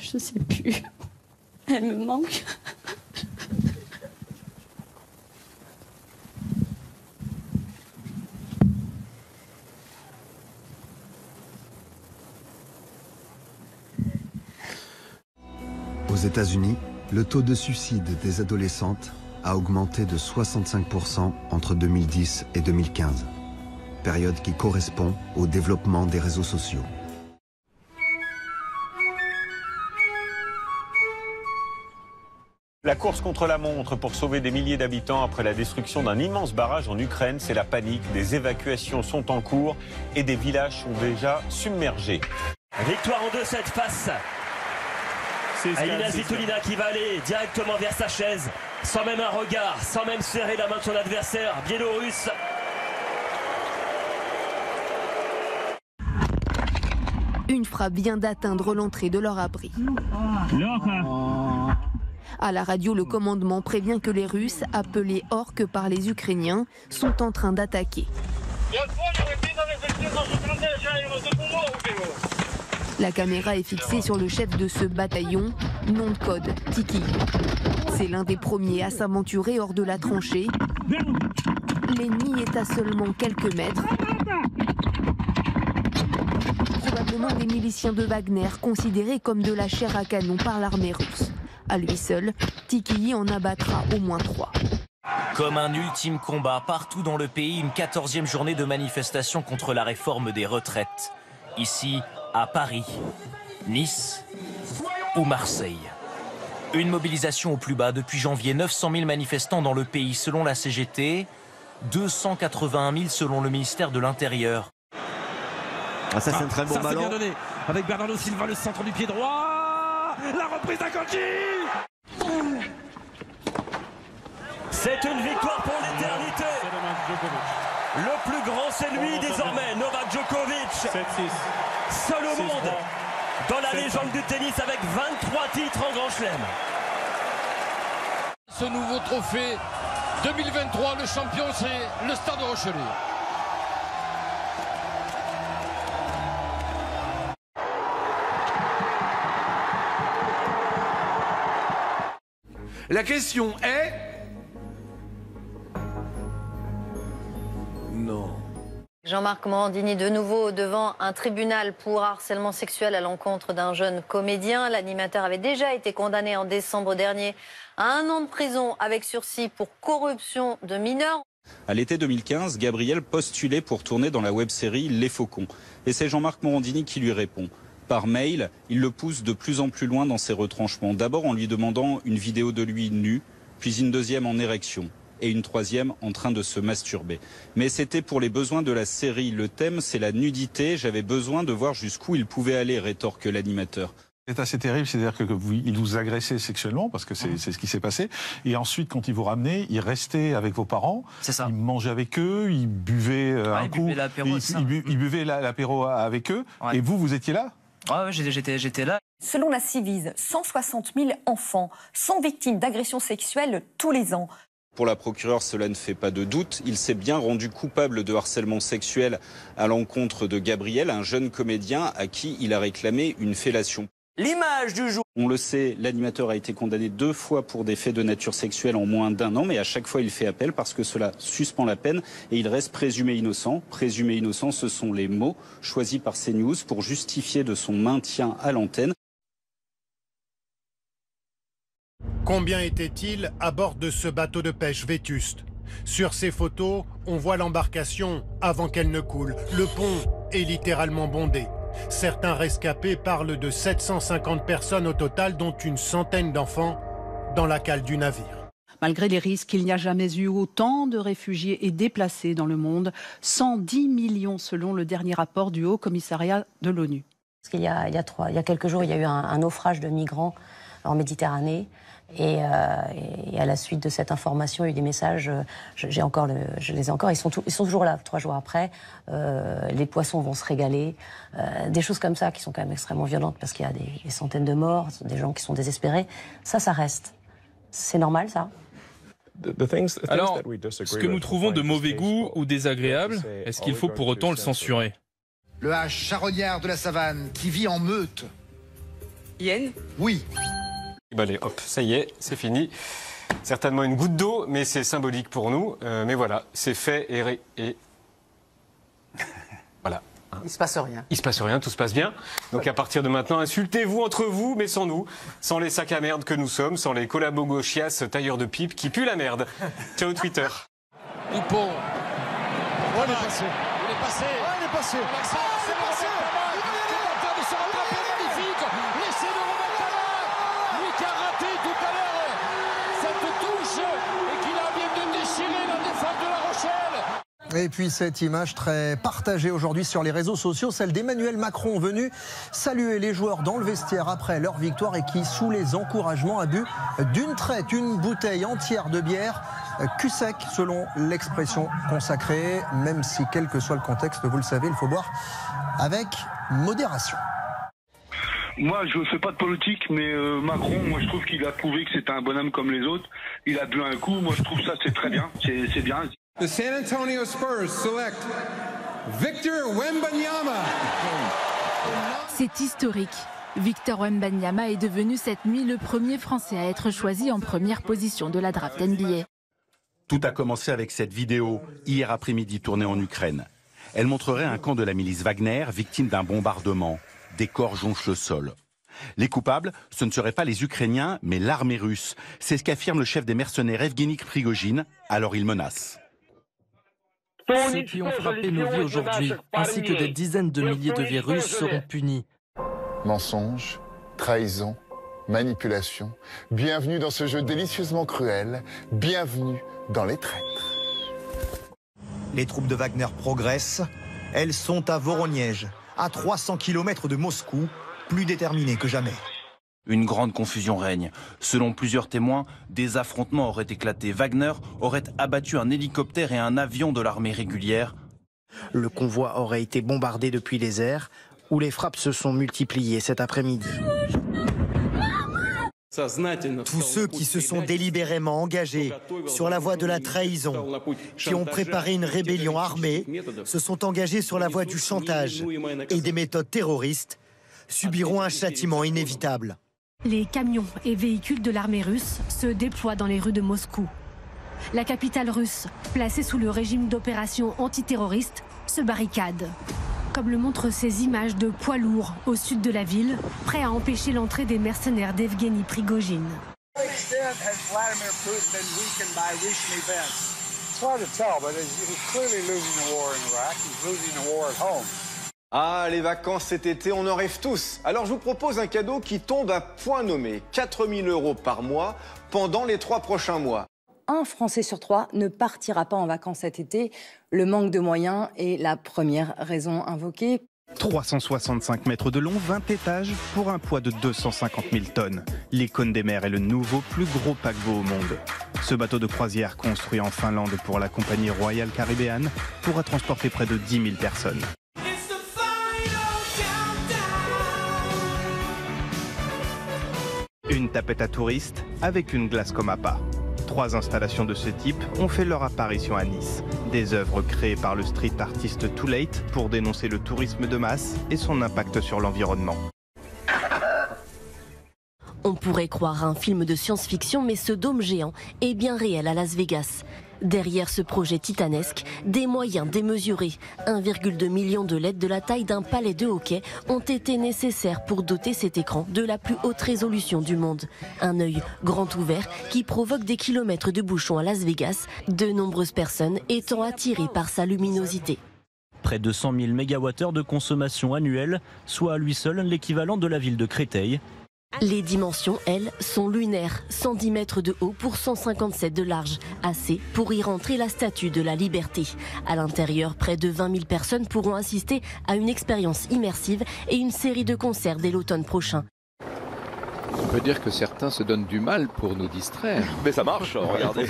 Je sais plus. Elle me manque. Aux États-Unis, le taux de suicide des adolescentes a augmenté de 65% entre 2010 et 2015, période qui correspond au développement des réseaux sociaux. La course contre la montre pour sauver des milliers d'habitants après la destruction d'un immense barrage en Ukraine, c'est la panique. Des évacuations sont en cours et des villages sont déjà submergés. Victoire en 2-7 face à Elina Svitolina qui va aller directement vers sa chaise, sans même un regard, sans même serrer la main de son adversaire biélorusse. Une frappe vient d'atteindre l'entrée de leur abri. À la radio, le commandement prévient que les Russes, appelés orques par les Ukrainiens, sont en train d'attaquer. La caméra est fixée sur le chef de ce bataillon, nom de code Tiki. C'est l'un des premiers à s'aventurer hors de la tranchée. L'ennemi est à seulement quelques mètres. Probablement des miliciens de Wagner considérés comme de la chair à canon par l'armée russe. À lui seul, Tiki en abattra au moins 3. Comme un ultime combat, partout dans le pays, une 14e journée de manifestation contre la réforme des retraites. Ici, à Paris, Nice ou Marseille. Une mobilisation au plus bas depuis janvier. 900 000 manifestants dans le pays selon la CGT, 281 000 selon le ministère de l'Intérieur. Ah, ça c'est un très bon ballon. Bien donné. Avec Bernardo Silva, le centre du pied droit. La reprise d'Akanji. C'est une victoire pour l'éternité. Le plus grand, c'est lui désormais, Novak Djokovic. 7-6. Seul au monde dans la légende du tennis avec 23 titres en Grand Chelem. Ce nouveau trophée 2023, le champion, c'est le Stade de Rochelet. La question est... Non. Jean-Marc Morandini de nouveau devant un tribunal pour harcèlement sexuel à l'encontre d'un jeune comédien. L'animateur avait déjà été condamné en décembre dernier à 1 an de prison avec sursis pour corruption de mineurs. À l'été 2015, Gabriel postulait pour tourner dans la web-série Les Faucons. Et c'est Jean-Marc Morandini qui lui répond. Par mail, il le pousse de plus en plus loin dans ses retranchements. D'abord en lui demandant une vidéo de lui nu, puis une deuxième en érection et une troisième en train de se masturber. Mais c'était pour les besoins de la série. Le thème, c'est la nudité. J'avais besoin de voir jusqu'où il pouvait aller, rétorque l'animateur. C'est assez terrible, c'est-à-dire qu'il vous agressait sexuellement, parce que c'est ce qui s'est passé. Et ensuite, quand il vous ramenait, il restait avec vos parents. C'est ça. Il mangeait avec eux, il buvait un coup. Il buvait l'apéro avec eux. Ouais. Et vous étiez là ? Ouais, j'étais là. Selon la Civise, 160 000 enfants sont victimes d'agressions sexuelles tous les ans. Pour la procureure, cela ne fait pas de doute. Il s'est bien rendu coupable de harcèlement sexuel à l'encontre de Gabriel, un jeune comédien à qui il a réclamé une fellation. L'image du jour. On le sait, l'animateur a été condamné 2 fois pour des faits de nature sexuelle en moins d'1 an, mais à chaque fois il fait appel parce que cela suspend la peine et il reste présumé innocent. Présumé innocent, ce sont les mots choisis par CNews pour justifier de son maintien à l'antenne. Combien était-il à bord de ce bateau de pêche vétuste? Sur ces photos, on voit l'embarcation avant qu'elle ne coule. Le pont est littéralement bondé. Certains rescapés parlent de 750 personnes au total, dont une centaine d'enfants dans la cale du navire. Malgré les risques, il n'y a jamais eu autant de réfugiés et déplacés dans le monde. 110 millions selon le dernier rapport du Haut Commissariat de l'ONU. Il y a quelques jours, il y a eu un naufrage de migrants en Méditerranée. Et à la suite de cette information, il y a eu des messages, je les ai encore, ils sont toujours là, 3 jours après. Les poissons vont se régaler. Des choses comme ça qui sont quand même extrêmement violentes parce qu'il y a des centaines de morts, des gens qui sont désespérés. Ça reste. C'est normal, ça ? Alors, ce que nous trouvons de mauvais goût ou désagréable, est-ce qu'il faut pour autant le censurer ? Le H charognard de la savane qui vit en meute. Hyène ? Oui. Allez, hop, ça y est, c'est fini. Certainement une goutte d'eau, mais c'est symbolique pour nous. Mais voilà, c'est fait et... Voilà. Il se passe rien. Il se passe rien, tout se passe bien. Donc à partir de maintenant, insultez-vous entre vous, mais sans nous. Sans les sacs à merde que nous sommes, sans les collabos gauchias tailleurs de pipe qui puent la merde. Ciao Twitter. Dupont. On est passé. Il est passé. Il est passé. C'est passé. Il est en train de se rattraper, magnifique. L'essai de remettre la main. Lui qui a raté tout à l'heure cette touche et qui a bien de déchirer la défense de La Rochelle. Et puis cette image très partagée aujourd'hui sur les réseaux sociaux, celle d'Emmanuel Macron venu saluer les joueurs dans le vestiaire après leur victoire et qui, sous les encouragements, a bu d'une traite une bouteille entière de bière, cul sec selon l'expression consacrée, même si quel que soit le contexte, vous le savez, il faut boire avec modération. Moi, je ne fais pas de politique, mais Macron, moi, je trouve qu'il a prouvé que c'était un bonhomme comme les autres. Il a bu un coup, moi, je trouve ça, c'est très bien, c'est bien. The San Antonio Spurs select Victor Wembanyama. C'est historique. Victor Wembanyama est devenu cette nuit le premier Français à être choisi en première position de la draft NBA. Tout a commencé avec cette vidéo, hier après-midi tournée en Ukraine. Elle montrerait un camp de la milice Wagner victime d'un bombardement. Des corps jonchent le sol. Les coupables, ce ne seraient pas les Ukrainiens, mais l'armée russe. C'est ce qu'affirme le chef des mercenaires Evgeny Prigojine, alors il menace. Ceux qui ont frappé nos vies aujourd'hui, ainsi que des dizaines de milliers de Russes, seront punis. Mensonges, trahison, manipulation. Bienvenue dans ce jeu délicieusement cruel. Bienvenue dans les traîtres. Les troupes de Wagner progressent. Elles sont à Voronej, à 300 km de Moscou, plus déterminées que jamais. Une grande confusion règne. Selon plusieurs témoins, des affrontements auraient éclaté. Wagner aurait abattu un hélicoptère et un avion de l'armée régulière. Le convoi aurait été bombardé depuis les airs, où les frappes se sont multipliées cet après-midi. Tous ceux qui se sont délibérément engagés sur la voie de la trahison, qui ont préparé une rébellion armée, se sont engagés sur la voie du chantage et des méthodes terroristes, subiront un châtiment inévitable. Les camions et véhicules de l'armée russe se déploient dans les rues de Moscou. La capitale russe, placée sous le régime d'opération antiterroriste, se barricade. Comme le montrent ces images de poids lourds au sud de la ville, prêts à empêcher l'entrée des mercenaires d'Evgeny Prigojine. Ah, les vacances cet été, on en rêve tous. Alors je vous propose un cadeau qui tombe à point nommé. 4 000 € par mois pendant les 3 prochains mois. Un Français sur 3 ne partira pas en vacances cet été. Le manque de moyens est la première raison invoquée. 365 mètres de long, 20 étages pour un poids de 250 000 tonnes. L'Icône des mers est le nouveau plus gros paquebot au monde. Ce bateau de croisière construit en Finlande pour la compagnie Royal Caribbean pourra transporter près de 10 000 personnes. Une tapette à touristes avec une glace comme appât. 3 installations de ce type ont fait leur apparition à Nice. Des œuvres créées par le street artiste Too Late pour dénoncer le tourisme de masse et son impact sur l'environnement. On pourrait croire à un film de science-fiction, mais ce dôme géant est bien réel à Las Vegas. Derrière ce projet titanesque, des moyens démesurés. 1,2 million de LED de la taille d'un palais de hockey ont été nécessaires pour doter cet écran de la plus haute résolution du monde. Un œil grand ouvert qui provoque des kilomètres de bouchons à Las Vegas, de nombreuses personnes étant attirées par sa luminosité. Près de 100 000 mégawattheures de consommation annuelle, soit à lui seul l'équivalent de la ville de Créteil. Les dimensions, elles, sont lunaires. 110 mètres de haut pour 157 de large. Assez pour y rentrer la Statue de la Liberté. À l'intérieur, près de 20 000 personnes pourront assister à une expérience immersive et une série de concerts dès l'automne prochain. On peut dire que certains se donnent du mal pour nous distraire. Mais ça marche, regardez.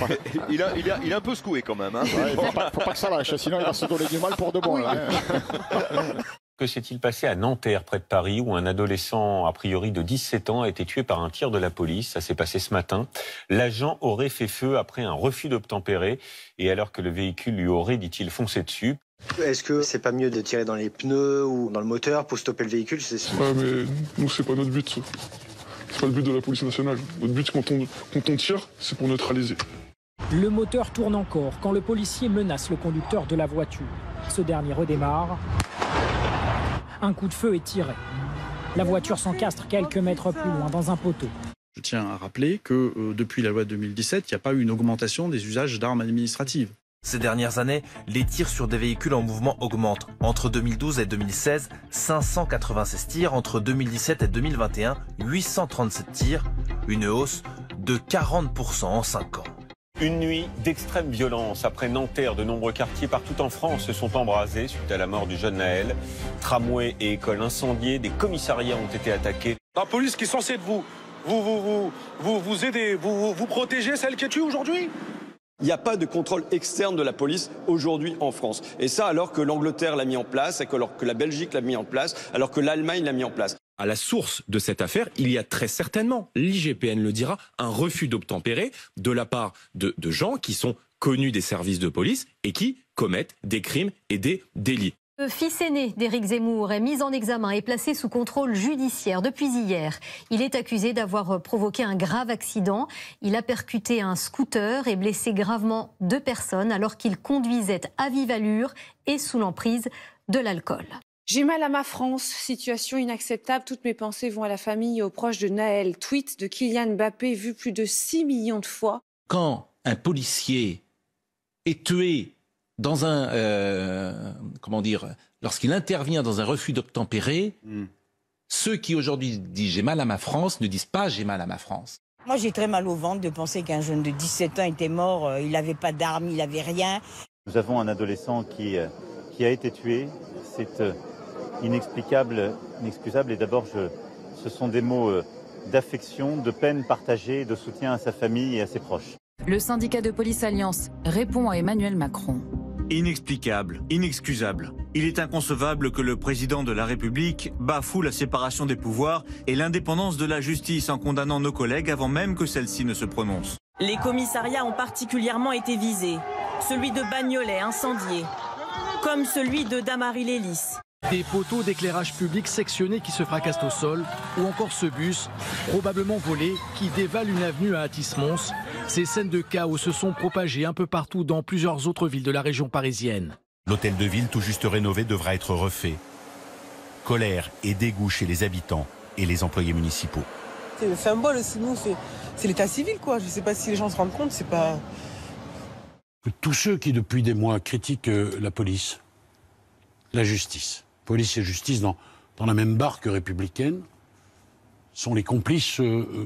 Il est un peu secoué quand même. Hein. Ouais, faut pas que ça lâche, sinon il va se donner du mal pour de bon. Là, hein. Que s'est-il passé à Nanterre, près de Paris, où un adolescent, a priori de 17 ans, a été tué par un tir de la police? Ça s'est passé ce matin. L'agent aurait fait feu après un refus d'obtempérer, et alors que le véhicule lui aurait, dit-il, foncé dessus. Est-ce que c'est pas mieux de tirer dans les pneus ou dans le moteur pour stopper le véhicule? Ouais, mais nous, c'est pas notre but. C'est pas le but de la police nationale. Notre but, quand on tire, c'est pour neutraliser. Le moteur tourne encore quand le policier menace le conducteur de la voiture. Ce dernier redémarre. Un coup de feu est tiré. La voiture s'encastre quelques mètres plus loin dans un poteau. Je tiens à rappeler que depuis la loi de 2017, il n'y a pas eu une augmentation des usages d'armes administratives. Ces dernières années, les tirs sur des véhicules en mouvement augmentent. Entre 2012 et 2016, 596 tirs. Entre 2017 et 2021, 837 tirs. Une hausse de 40% en 5 ans. Une nuit d'extrême violence. Après Nanterre, de nombreux quartiers partout en France se sont embrasés suite à la mort du jeune Naël. Tramways et écoles incendiées, des commissariats ont été attaqués. La police qui est censée vous aider, vous protéger, celle qui est tuée aujourd'hui? Il n'y a pas de contrôle externe de la police aujourd'hui en France. Et ça alors que l'Angleterre l'a mis en place, alors que la Belgique l'a mis en place, alors que l'Allemagne l'a mis en place. À la source de cette affaire, il y a très certainement, l'IGPN le dira, un refus d'obtempérer de la part de gens qui sont connus des services de police et qui commettent des crimes et des délits. Le fils aîné d'Éric Zemmour est mis en examen et placé sous contrôle judiciaire depuis hier. Il est accusé d'avoir provoqué un grave accident. Il a percuté un scooter et blessé gravement 2 personnes alors qu'il conduisait à vive allure et sous l'emprise de l'alcool. J'ai mal à ma France, situation inacceptable. Toutes mes pensées vont à la famille et aux proches de Naël. Tweet de Kylian Mbappé vu plus de 6 millions de fois. Quand un policier est tué dans lorsqu'il intervient dans un refus d'obtempérer, ceux qui aujourd'hui disent j'ai mal à ma France ne disent pas j'ai mal à ma France. Moi j'ai très mal au ventre de penser qu'un jeune de 17 ans était mort, il n'avait pas d'armes, il n'avait rien. Nous avons un adolescent qui a été tué, c'est inexplicable, inexcusable et d'abord ce sont des mots d'affection, de peine partagée, de soutien à sa famille et à ses proches. Le syndicat de police Alliance répond à Emmanuel Macron. Inexplicable, inexcusable. Il est inconcevable que le président de la République bafoue la séparation des pouvoirs et l'indépendance de la justice en condamnant nos collègues avant même que celle-ci ne se prononce. Les commissariats ont particulièrement été visés. Celui de Bagnolet incendié, comme celui de Damary-Lélis. Des poteaux d'éclairage public sectionnés qui se fracassent au sol, ou encore ce bus, probablement volé, qui dévale une avenue à Athis-Mons. Ces scènes de chaos se sont propagées un peu partout dans plusieurs autres villes de la région parisienne. L'hôtel de ville tout juste rénové devra être refait. Colère et dégoût chez les habitants et les employés municipaux. C'est le symbole aussi, nous, c'est l'état civil, quoi. Je ne sais pas si les gens se rendent compte, c'est pas... Tous ceux qui, depuis des mois, critiquent la police, la justice, police et justice dans la même barque républicaine, sont les complices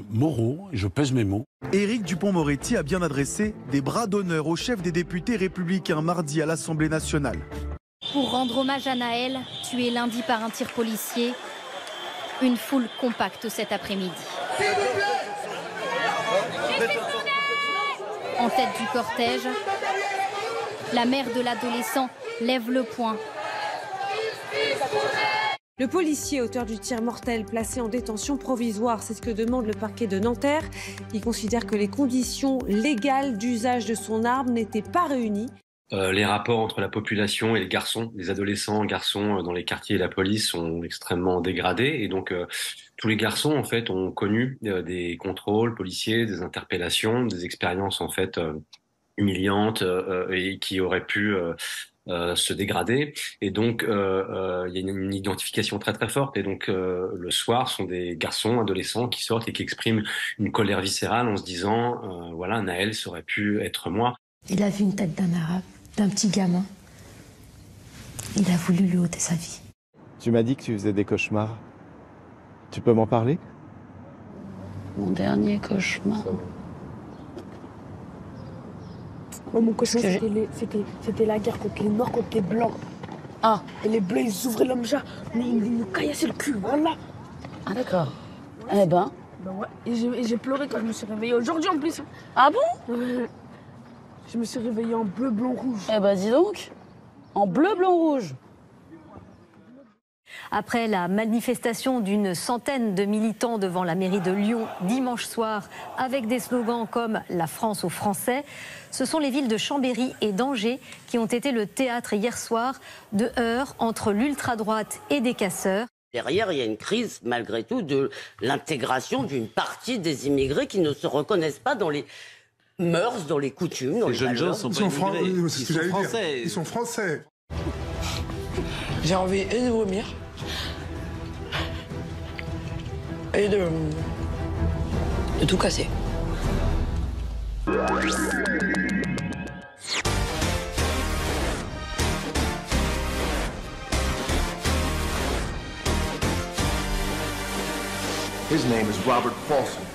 moraux, et je pèse mes mots. Éric Dupond-Moretti a bien adressé des bras d'honneur au chef des députés républicains mardi à l'Assemblée nationale. Pour rendre hommage à Naël, tué lundi par un tir policier, une foule compacte cet après-midi. En tête du cortège, la mère de l'adolescent lève le poing. Le policier auteur du tir mortel placé en détention provisoire, c'est ce que demande le parquet de Nanterre. Il considère que les conditions légales d'usage de son arme n'étaient pas réunies. Les rapports entre la population et les garçons, les adolescents, garçons dans les quartiers et la police sont extrêmement dégradés. Et donc, tous les garçons, en fait, ont connu des contrôles policiers, des interpellations, des expériences, en fait, humiliante et qui aurait pu se dégrader. Et donc, il y a une identification très très forte. Et donc, le soir, ce sont des garçons, adolescents qui sortent et qui expriment une colère viscérale en se disant, voilà, Naël, ça aurait pu être moi. Il a vu une tête d'un arabe, d'un petit gamin. Il a voulu lui ôter sa vie. Tu m'as dit que tu faisais des cauchemars. Tu peux m'en parler? Mon dernier cauchemar. Moi, mon cauchemar, c'était la guerre contre les Noirs, contre les Blancs. Ah. Et les Blancs, ils ouvraient l'homme-chat, ils nous caillassaient le cul, voilà. Ah d'accord. Eh ben. Ben ouais. Et j'ai pleuré quand je me suis réveillée aujourd'hui en plus. Ah bon? Je me suis réveillée en bleu, blanc, rouge. Eh ben dis donc. En bleu, blanc, rouge. Après la manifestation d'une centaine de militants devant la mairie de Lyon dimanche soir avec des slogans comme « La France aux Français », ce sont les villes de Chambéry et d'Angers qui ont été le théâtre hier soir de heurts entre l'ultra-droite et des casseurs. Derrière, il y a une crise, malgré tout, de l'intégration d'une partie des immigrés qui ne se reconnaissent pas dans les mœurs, dans les coutumes, dans les jeunes gens sont pas immigrés. Ils sont français. J'ai envie de vomir et de tout casser. His name is Robert Paulson.